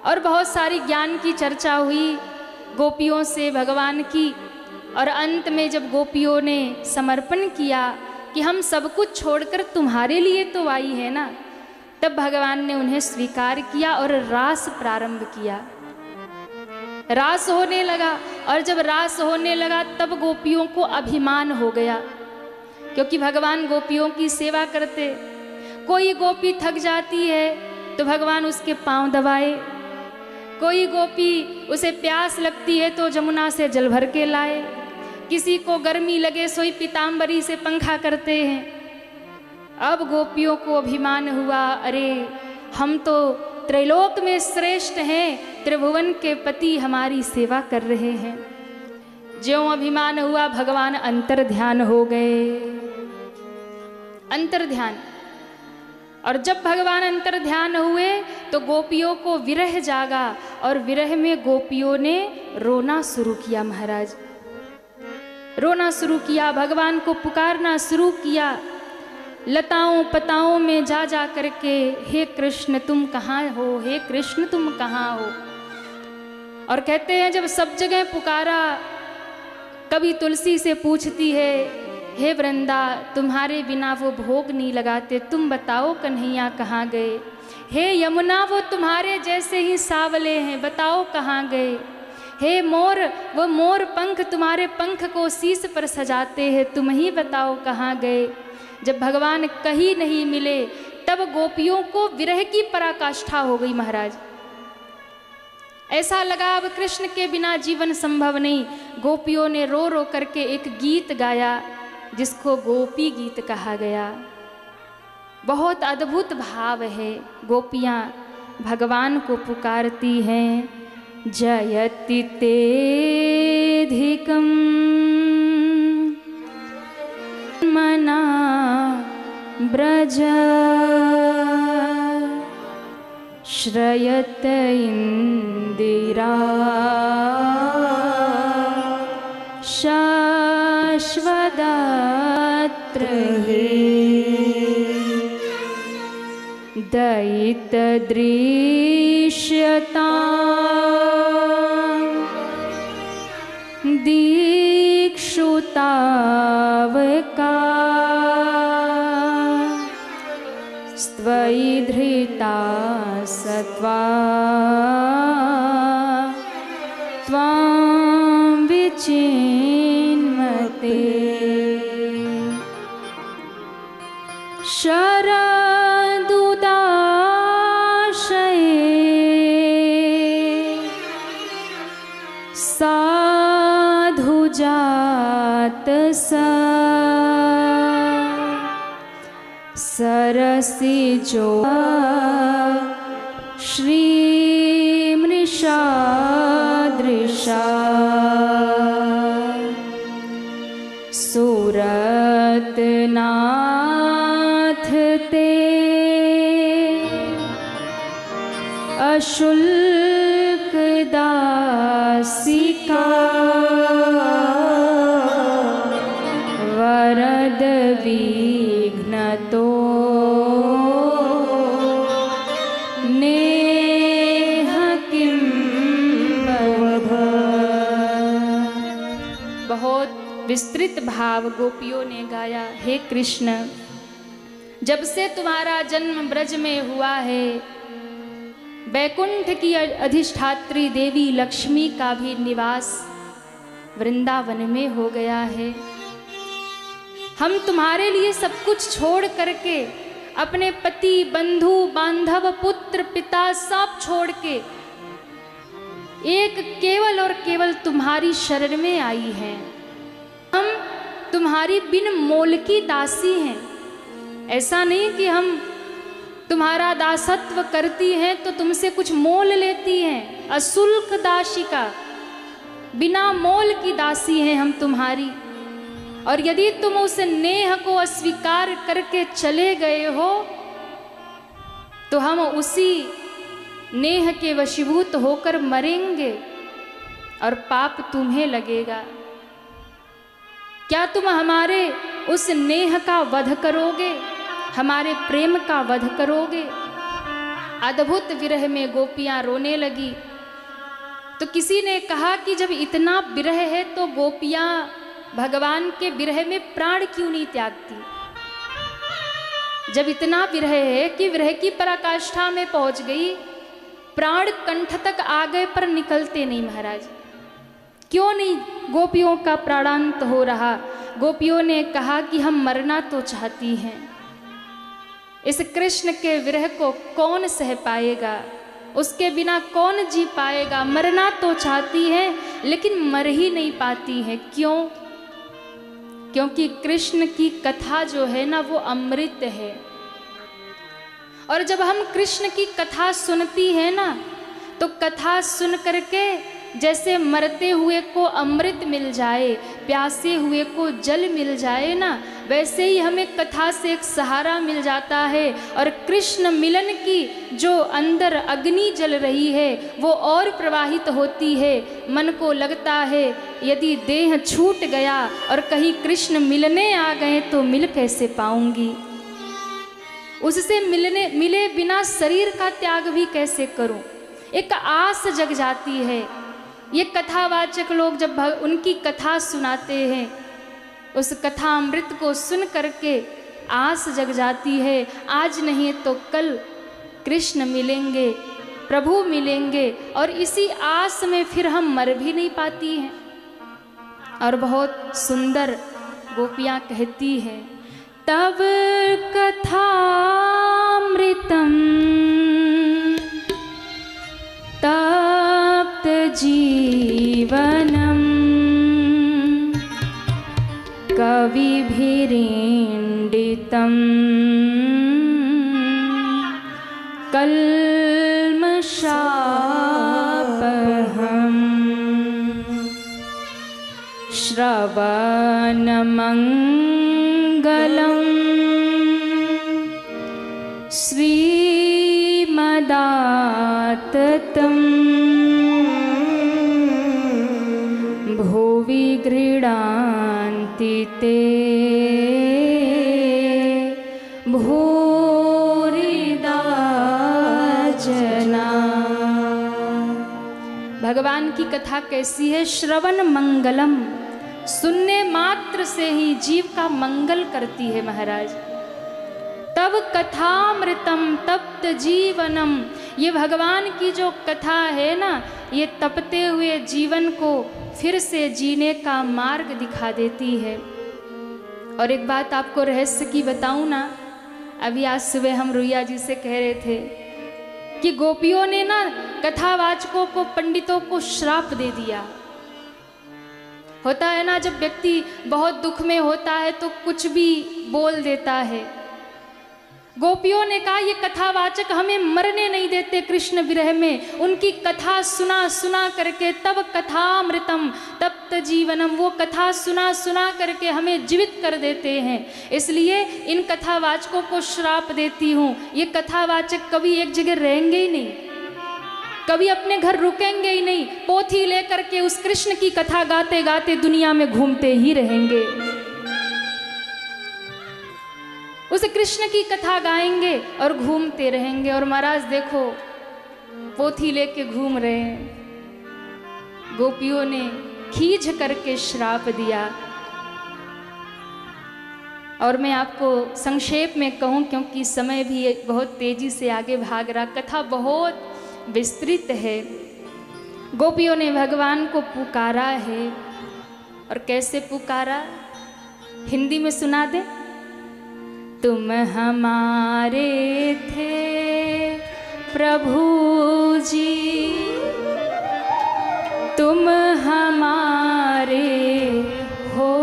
और बहुत सारी ज्ञान की चर्चा हुई गोपियों से भगवान की। और अंत में जब गोपियों ने समर्पण किया कि हम सब कुछ छोड़कर तुम्हारे लिए तो आई है ना, तब भगवान ने उन्हें स्वीकार किया और रास प्रारंभ किया। रास होने लगा और जब रास होने लगा तब गोपियों को अभिमान हो गया, क्योंकि भगवान गोपियों की सेवा करते। कोई गोपी थक जाती है तो भगवान उसके पांव दबाए, कोई गोपी उसे प्यास लगती है तो जमुना से जल भर के लाए, किसी को गर्मी लगे सोई पीताम्बरी से पंखा करते हैं। अब गोपियों को अभिमान हुआ, अरे हम तो त्रैलोक में श्रेष्ठ हैं, त्रिभुवन के पति हमारी सेवा कर रहे हैं। ज्यों अभिमान हुआ भगवान अंतर ध्यान हो गए, अंतर ध्यान। और जब भगवान अंतर ध्यान हुए तो गोपियों को विरह जागा और विरह में गोपियों ने रोना शुरू किया महाराज, रोना शुरू किया, भगवान को पुकारना शुरू किया। लताओं पताओं में जा जा करके, हे कृष्ण तुम कहाँ हो, हे कृष्ण तुम कहाँ हो। और कहते हैं जब सब जगह पुकारा, कभी तुलसी से पूछती है, हे वृंदा तुम्हारे बिना वो भोग नहीं लगाते, तुम बताओ कन्हैया कहाँ गए। हे यमुना वो तुम्हारे जैसे ही सावले हैं, बताओ कहाँ गए। हे मोर वो मोर पंख तुम्हारे पंख को शीश पर सजाते हैं, तुम ही बताओ कहाँ गए। जब भगवान कहीं नहीं मिले तब गोपियों को विरह की पराकाष्ठा हो गई महाराज। ऐसा लगा अब कृष्ण के बिना जीवन संभव नहीं। गोपियों ने रो रो करके एक गीत गाया जिसको गोपी गीत कहा गया। बहुत अद्भुत भाव है। गोपियाँ भगवान को पुकारती हैं, जयति तेधिकं मना ब्रज श्रयत इंदिरा शाश्वदात्र दयित दृश्यता दीक्षुतावका स्त्वयि धृता सत्वा त्वां विचिन्वते शरदुदाशये साधुजात सरसिजो श्रीमृषादृशा सुरतनाथ ते अशुल्क दासिका वरद विघ्नतो नेह किं बभ। बहुत विस्तृत भाव गोपियों ने गाया। हे कृष्ण, जब से तुम्हारा जन्म ब्रज में हुआ है, बैकुंठ की अधिष्ठात्री देवी लक्ष्मी का भी निवास वृंदावन में हो गया है। हम तुम्हारे लिए सब कुछ छोड़ करके, अपने पति बंधु बांधव पुत्र पिता सब छोड़ के एक केवल और केवल तुम्हारी शरण में आई हैं। हम तुम्हारी बिन मोल की दासी हैं। ऐसा नहीं कि हम तुम्हारा दासत्व करती हैं तो तुमसे कुछ मोल लेती हैं। अशुल्क दासिका, बिना मोल की दासी हैं हम तुम्हारी। और यदि तुम उस नेह को अस्वीकार करके चले गए हो तो हम उसी नेह के वशीभूत होकर मरेंगे और पाप तुम्हें लगेगा। क्या तुम हमारे उस नेह का वध करोगे, हमारे प्रेम का वध करोगे? अद्भुत विरह में गोपियां रोने लगी। तो किसी ने कहा कि जब इतना विरह है तो गोपियां भगवान के विरह में प्राण क्यों नहीं त्यागती? जब इतना विरह है कि विरह की पराकाष्ठा में पहुंच गई, प्राण कंठ तक आ गए पर निकलते नहीं महाराज। क्यों नहीं गोपियों का प्राणांत हो रहा? गोपियों ने कहा कि हम मरना तो चाहती हैं, इस कृष्ण के विरह को कौन सह पाएगा, उसके बिना कौन जी पाएगा। मरना तो चाहती है लेकिन मर ही नहीं पाती है। क्यों? क्योंकि कृष्ण की कथा जो है ना वो अमृत है। और जब हम कृष्ण की कथा सुनती है ना तो कथा सुन करके जैसे मरते हुए को अमृत मिल जाए, प्यासे हुए को जल मिल जाए ना, वैसे ही हमें कथा से एक सहारा मिल जाता है। और कृष्ण मिलन की जो अंदर अग्नि जल रही है वो और प्रवाहित होती है। मन को लगता है यदि देह छूट गया और कहीं कृष्ण मिलने आ गए तो मिल कैसे पाऊंगी, उससे मिले बिना शरीर का त्याग भी कैसे करूं। एक आस जग जाती है ये कथावाचक लोग जब उनकी कथा सुनाते हैं, उस कथा अमृत को सुन करके आस जग जाती है, आज नहीं तो कल कृष्ण मिलेंगे, प्रभु मिलेंगे, और इसी आस में फिर हम मर भी नहीं पाती हैं। और बहुत सुंदर गोपियाँ कहती हैं, तब कथामृतम तप्त जीवनम कविभिरीण्डितं कल्मषापहम् श्रवणमङ्गलम् श्रीमदाततम् भुवि गृह्णान्ति ते भूरिदा जना। भगवान की कथा कैसी है? श्रवण मंगलम, सुनने मात्र से ही जीव का मंगल करती है महाराज। तब कथामृतम तप्त जीवनम, ये भगवान की जो कथा है ना, ये तपते हुए जीवन को फिर से जीने का मार्ग दिखा देती है। और एक बात आपको रहस्य की बताऊं ना, अभी आज सुबह हम रुइया जी से कह रहे थे कि गोपियों ने ना कथावाचकों को, पंडितों को श्राप दे दिया। होता है ना, जब व्यक्ति बहुत दुख में होता है तो कुछ भी बोल देता है। गोपियों ने कहा ये कथावाचक हमें मरने नहीं देते कृष्ण विरह में, उनकी कथा सुना सुना करके, तब कथामृतम तप्त जीवनम, वो कथा सुना सुना करके हमें जीवित कर देते हैं। इसलिए इन कथावाचकों को श्राप देती हूँ, ये कथावाचक कभी एक जगह रहेंगे ही नहीं, कभी अपने घर रुकेंगे ही नहीं, पोथी लेकर के उस कृष्ण की कथा गाते गाते दुनिया में घूमते ही रहेंगे, उस कृष्ण की कथा गाएंगे और घूमते रहेंगे। और महाराज देखो, पोथी लेके घूम रहे हैं, गोपियों ने खींच करके श्राप दिया। और मैं आपको संक्षेप में कहूँ, क्योंकि समय भी बहुत तेजी से आगे भाग रहा, कथा बहुत विस्तृत है। गोपियों ने भगवान को पुकारा है, और कैसे पुकारा हिंदी में सुना दे। तुम हमारे थे प्रभु जी, तुम हमारे हो,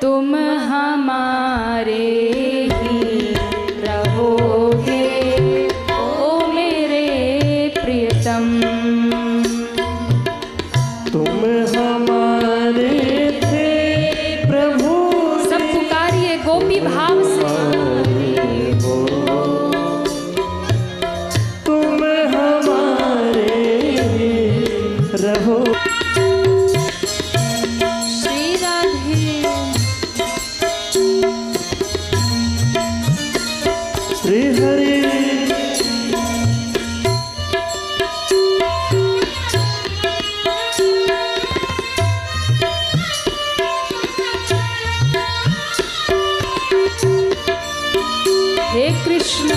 तुम हमारे ही रहोगे ओ मेरे प्रियतम। तुम हमारे थे प्रभु, सब पुकारिए गोपी भाव से। तुम हमारे रहो। श्री राधे श्री हरि हे कृष्ण।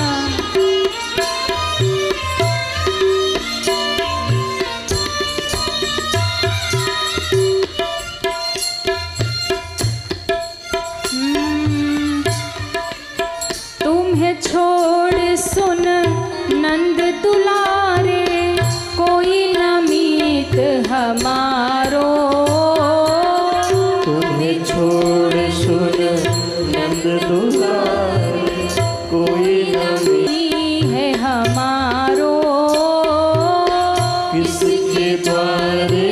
तुम्हें छोड़ सुन नंद दुलारे, कोई न मीत हमारो। तुम्हें छोड़ सुन नंद दुलारे, कोई नहीं है हमारो। किसके द्वारे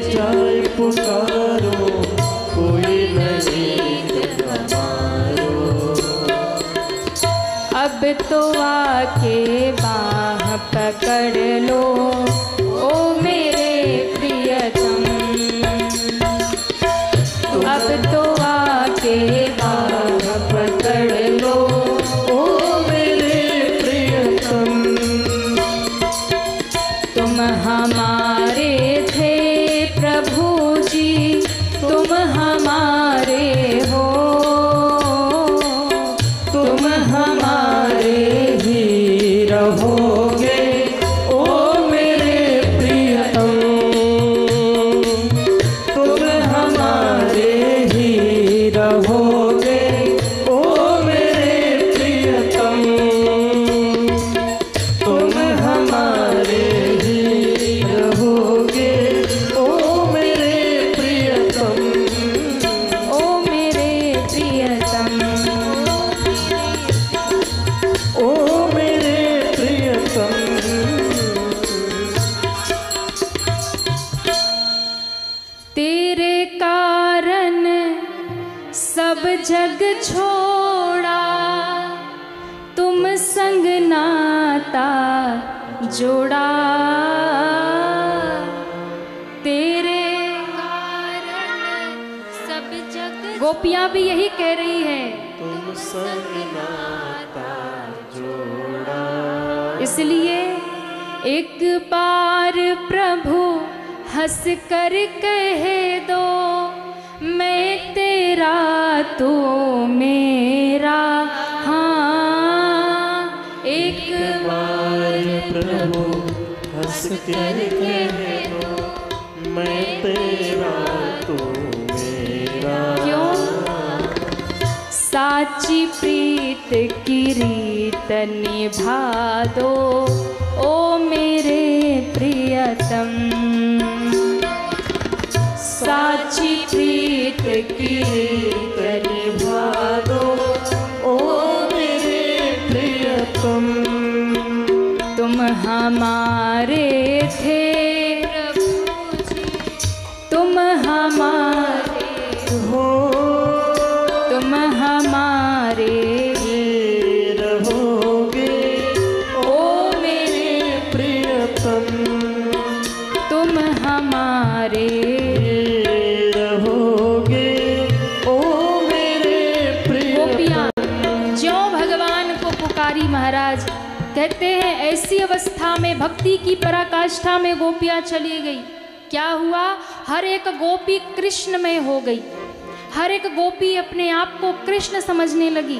जाए पुकारो, कोई नहीं हमारो। अब तो आके बाह पकड़ लो ओ मेरे प्रियतम। अब तो आके बाह पकड़ लो ओ मेरे प्रियतम। कारण सब जग छोड़ा, तुम संग नाता जोड़ा। तेरे कारण सब जग, गोपियां भी यही कह रही है, तुम संग नाता जोड़ा। इसलिए एक बार प्रभु हंस कर कह दो, मैं तेरा तू मेरा। हाँ, एक बार प्रभु हंस कर कह दो, मैं तेरा तू मेरा। क्यों? साची प्रीत की रीत निभा दो, ओ मेरे प्रियतम। साची प्रीत की रीत निभा दो, ओ मेरे प्रियतम। तुम हमारे थे प्रभु जी, तुम हमारे हो, तुम हमारे रहोगे, ओ मेरे प्रियतम। तुम हमारे रहोगे, ओ मेरे प्रियतम। गोपियाँ ज्यों भगवान को पुकारी महाराज, कहते हैं ऐसी अवस्था में भक्ति की पराकाष्ठा में गोपियाँ चली गई। क्या हुआ? हर एक गोपी कृष्णमय हो गई, हर एक गोपी अपने आप को कृष्ण समझने लगी,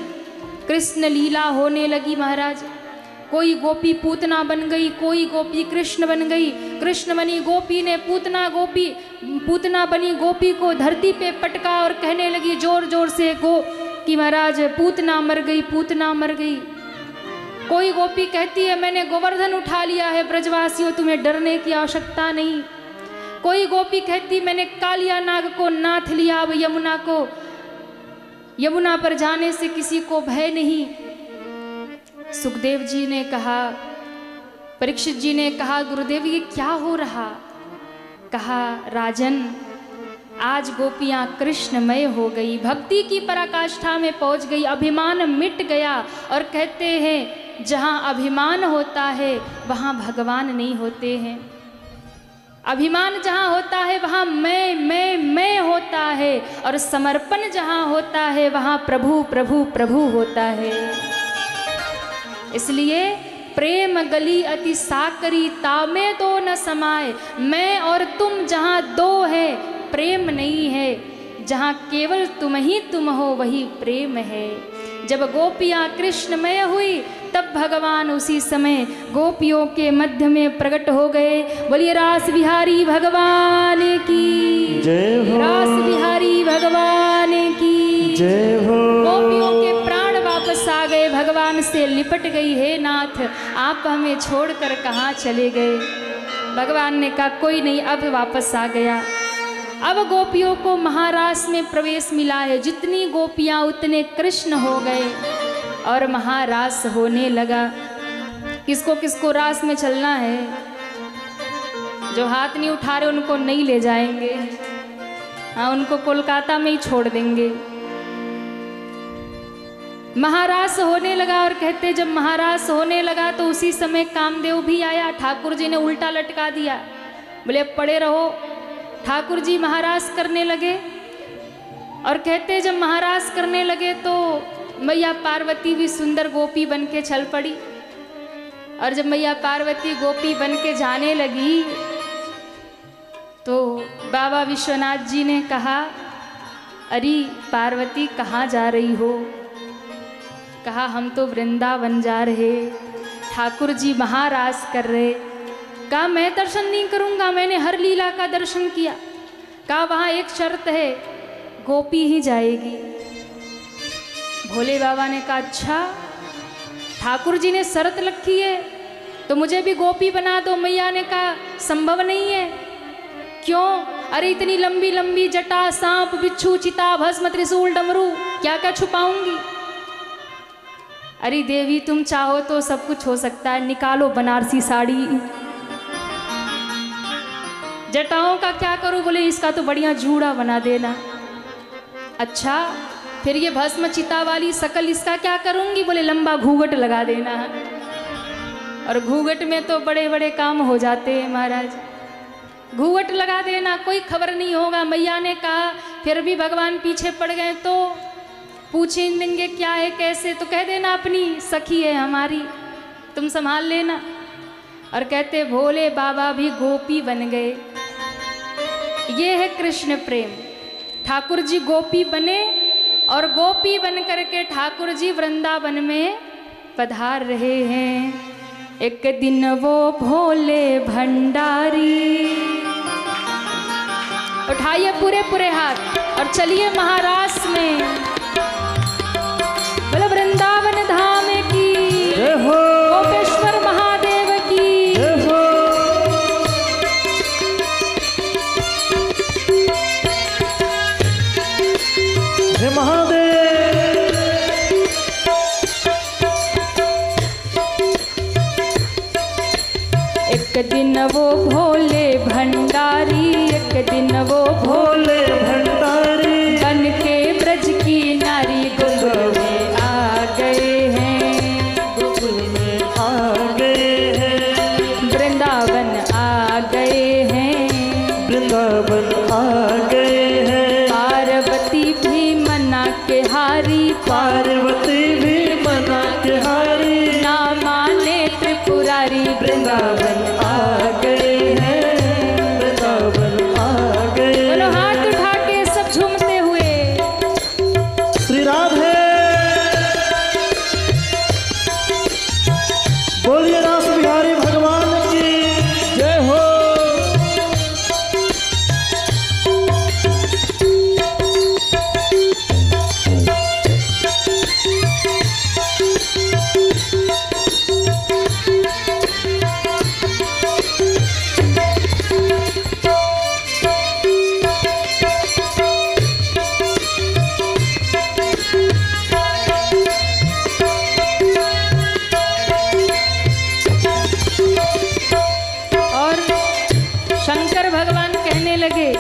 कृष्ण लीला होने लगी महाराज। कोई गोपी पूतना बन गई, कोई गोपी कृष्ण बन गई। कृष्ण बनी गोपी ने पूतना बनी गोपी को धरती पे पटका और कहने लगी जोर जोर से कि महाराज पूतना मर गई, पूतना मर गई। कोई गोपी कहती है मैंने गोवर्धन उठा लिया है, ब्रजवासियों तुम्हें डरने की आवश्यकता नहीं। कोई गोपी कहती मैंने कालिया नाग को नाथ लिया, अब यमुना पर जाने से किसी को भय नहीं। सुखदेव जी ने कहा, परीक्षित जी ने कहा गुरुदेव ये क्या हो रहा? कहा राजन आज गोपियां कृष्णमय हो गई, भक्ति की पराकाष्ठा में पहुंच गई, अभिमान मिट गया। और कहते हैं जहां अभिमान होता है वहां भगवान नहीं होते हैं। अभिमान जहां होता है वहां मैं होता है, और समर्पण जहां होता है वहां प्रभु प्रभु प्रभु होता है। इसलिए प्रेम गली अति साकरी, तामे दो न समाए। मैं और तुम जहां दो है प्रेम नहीं है, जहां केवल तुम ही तुम हो वही प्रेम है। जब गोपियां कृष्णमय हुई तब भगवान उसी समय गोपियों के मध्य में प्रकट हो गए। बोलिए रास बिहारी भगवान की जय हो, रास बिहारी भगवान की जय हो। गोपियों के प्राण वापस आ गए, भगवान से लिपट गई। हे नाथ आप हमें छोड़कर कहाँ चले गए? भगवान ने कहा कोई नहीं, अब वापस आ गया। अब गोपियों को महारास में प्रवेश मिला है, जितनी गोपियां उतने कृष्ण हो गए और महारास होने लगा। किसको किसको रास में चलना है? जो हाथ नहीं उठा रहे उनको नहीं ले जाएंगे, हाँ उनको कोलकाता में ही छोड़ देंगे। महारास होने लगा और कहते जब महारास होने लगा तो उसी समय कामदेव भी आया, ठाकुर जी ने उल्टा लटका दिया, बोले पड़े रहो। ठाकुर जी महारास करने लगे और कहते जब महारास करने लगे तो मैया पार्वती भी सुंदर गोपी बन के चल पड़ी। और जब मैया पार्वती गोपी बन के जाने लगी तो बाबा विश्वनाथ जी ने कहा अरे पार्वती कहाँ जा रही हो? कहा हम तो वृंदावन जा रहे, ठाकुर जी महारास कर रहे। कहा मैं दर्शन नहीं करूंगा, मैंने हर लीला का दर्शन किया। कहा वहां एक शर्त है, गोपी ही जाएगी। भोले बाबा ने कहा अच्छा, ठाकुर जी ने शर्त रखी है तो मुझे भी गोपी बना दो। मैया ने कहा संभव नहीं है। क्यों? अरे इतनी लंबी लंबी जटा, सांप बिच्छू चिता भस्म त्रिशूल डमरू, क्या क्या छुपाऊंगी? अरे देवी तुम चाहो तो सब कुछ हो सकता है, निकालो बनारसी साड़ी। जटाओं का क्या करूं? बोले इसका तो बढ़िया जूड़ा बना देना। अच्छा, फिर ये भस्म चिता वाली शकल इसका क्या करूंगी? बोले लंबा घूंघट लगा देना। और घूंघट में तो बड़े बड़े काम हो जाते हैं महाराज। घूंघट लगा देना, कोई खबर नहीं होगा। मैया ने कहा फिर भी भगवान पीछे पड़ गए तो पूछेंगे क्या है कैसे, तो कह देना अपनी सखी है हमारी, तुम संभाल लेना। और कहते भोले बाबा भी गोपी बन गए। ये है कृष्ण प्रेम। ठाकुर जी गोपी बने और गोपी बन करके ठाकुर जी वृंदावन में पधार रहे हैं। एक दिन वो भोले भंडारी, उठाइए पूरे पूरे हाथ और चलिए महाराष्ट्र में। बोलो वृंदावन धाम की जय हो, गोपेश्वर महादेव की जय हो। जय महादेव। एक दिन वो भोले भंडारी, एक दिन वो भोले भंडारी बन के ब्रज की नारी गोकुल में आ गए हैं। गोकुल में आ गए हैं, वृंदावन आ गए हैं। वृंदावन आ गए हैं। पार्वती भी मना के हारी, पार्वती भी मना के हारी, ना माने त्रिपुरारी। वृंदावन आ गए हैं, वृंदावन आ गए। बोलो हाथ उठा के सब झूमते हुए श्री राधे बोलिए, रास बिहारी भगवान की जय हो। और शंकर भगवान कहने लगे,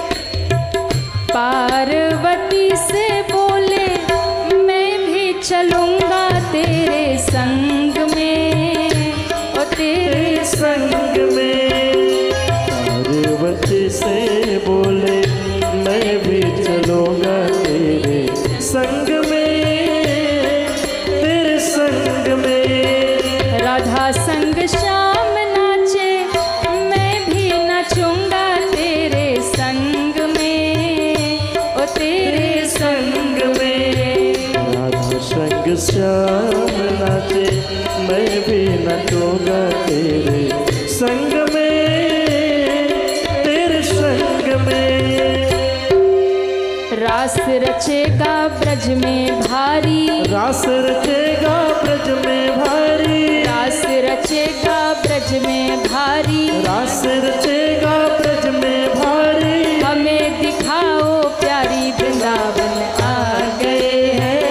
पार्वती से बोले मैं भी चलूंगा तेरे संग में, ओ तेरे संग में पार्वती से बोले मैं भी चलूंगा तेरे संग में, तेरे संग में। राधा संग श्याम नाचे मैं भी नाचूंगा तेरे संग में, ओ तेरे संग में। राधा संग श्याम नाचे मैं भी नचूंगा तेरे संग में, तेरे संग में। रास रचेगा ब्रज में भारी, रास रचेगा ब्रज में भारी, रास रचेगा ब्रज में भारी। रास रचेगा ब्रज में भारी। हमें दिखाओ प्यारी, वृंदावन आ गए हैं,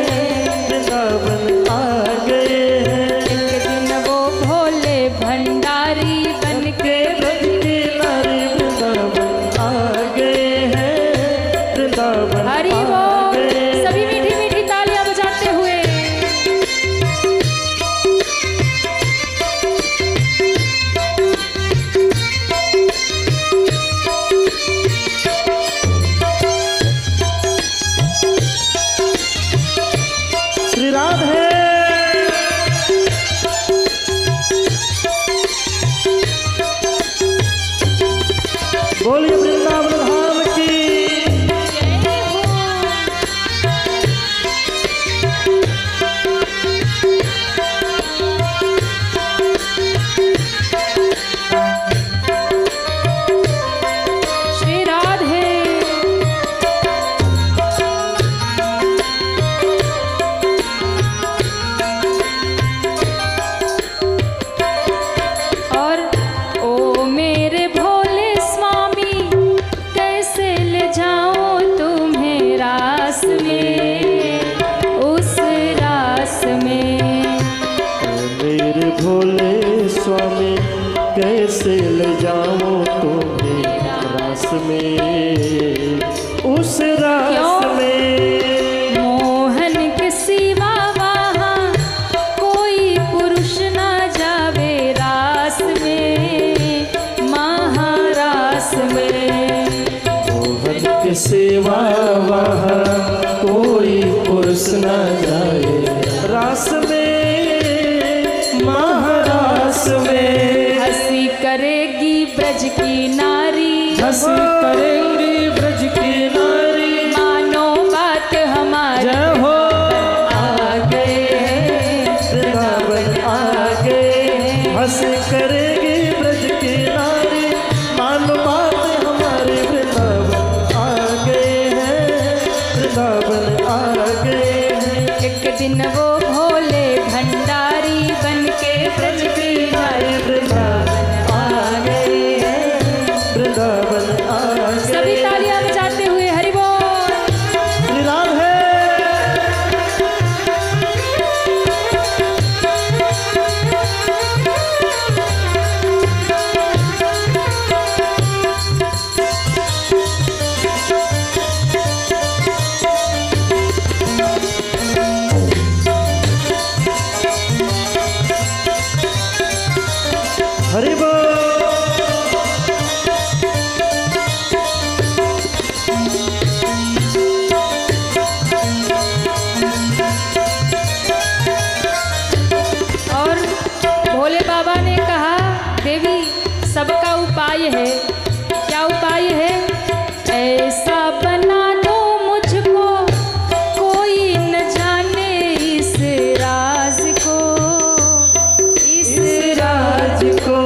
वृंदावन आ गए हैं। एक दिन वो भोले भंडारी बन के ब्रज की नारी वृंदावन आ गए हैं, वृंदावन हरि आ बोल। गए। सभी मीठी मीठी तालियां बजाते हुए श्री राधे बोलिए, वृंदावन धाम की में, उस रास में। मोहन के सिवा वहाँ कोई पुरुष ना जावे रास में, महारास में। मोहन के सिवा वहाँ कोई पुरुष न जाए रास में, महारास में। हंसी करेगी ब्रज की नारी, हंसी करेंगी ब्रज की नारी, मानो बात हमारी। जय हो आ गए वृंदावन आ गए। हंसी करेगी ब्रज की नारी, मानो बात हमारे वृंदावन आ गए हैं, वृंदावन आ गए हैं। एक दिन वो भोले भंडारी बन के ब्रज की नारी वृंदावन आ गए हैं, वृंदावन आ गए। सभी तालियां बजाते हुए हरि बोल। श्री राम है। हरि बोल। और भोले बाबा ने कहा देवी सबका उपाय है। क्या उपाय है? ऐसा बना दो मुझको कोई न जाने इस राज को, इस राज को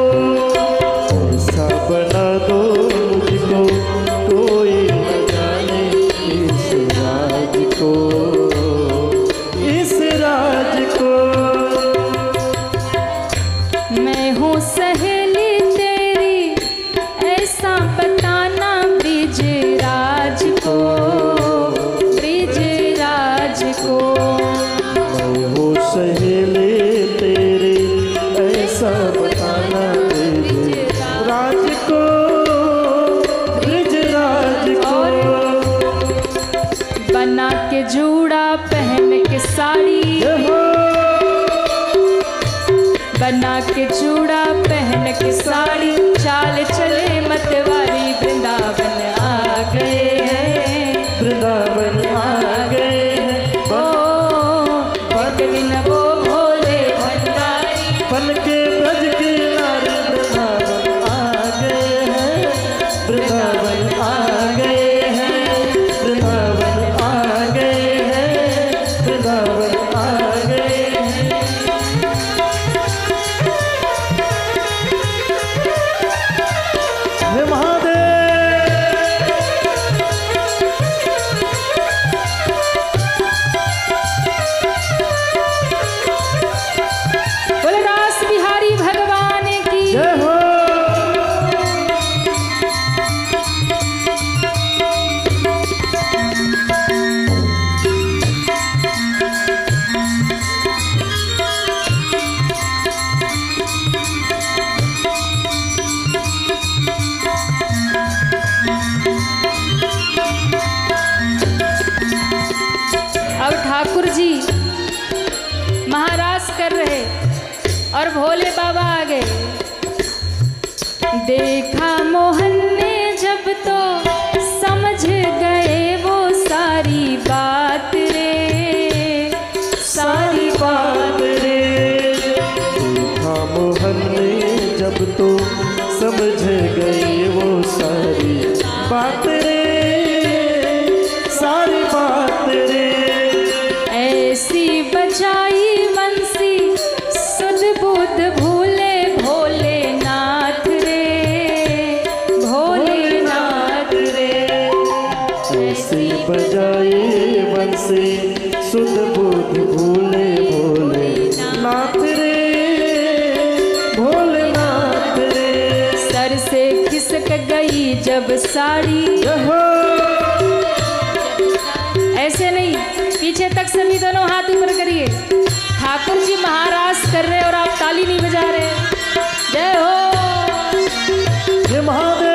ऐसा बना दो मुझको कोई न जाने इस राज को, इस राज को। मैं हूँ सहेली तेरी ऐसा बताना ब्रिज राज को, ब्रिज राज को। मैं हूँ सहेली तेरी ऐसा बताना ब्रिज राज को, ब्रिज राज को। बना के जूड़ा पहन के साड़ी, बना के चूड़ा पहन के साड़ी, चाल चले मतवारी वृंदावन आ गए हैं, वृंदावन आ गए हैं। एक दिन वो भोले भंडारी बन के ब्रज की नारी वृंदावन आ गए हैं, वृंदावन आ गए हैं, वृंदावन आ गए हैं, वृंदावन आ गए हैं। हे महादेव। बोले दास बिहारी भगवान की जय हो। अब ठाकुर जी महाराज कर रहे और भोले बाबा आ गए। देखा मोहन ने जब तो समझ गए वो सारी बात रे, सारी बात रे। देखा मोहन ने जब तो समझ गए वो सारी बात रे, सारी बात रे। ऐसी बजाई बंसी सुध बुध भूले भोलेनाथ रे, भोलेनाथ रे। ऐसी बजाए बंसी सुध बुध भूले भोले नाथ रे, भोलेनाथ रे। सर से खिसक गई जब साड़ी, ऐसे नहीं पीछे तक सभी दोनों हाथ ऊपर करिए। ठाकुर जी महाराज कर रहे और आप ताली नहीं बजा रहे। जय हो। हे महादेव।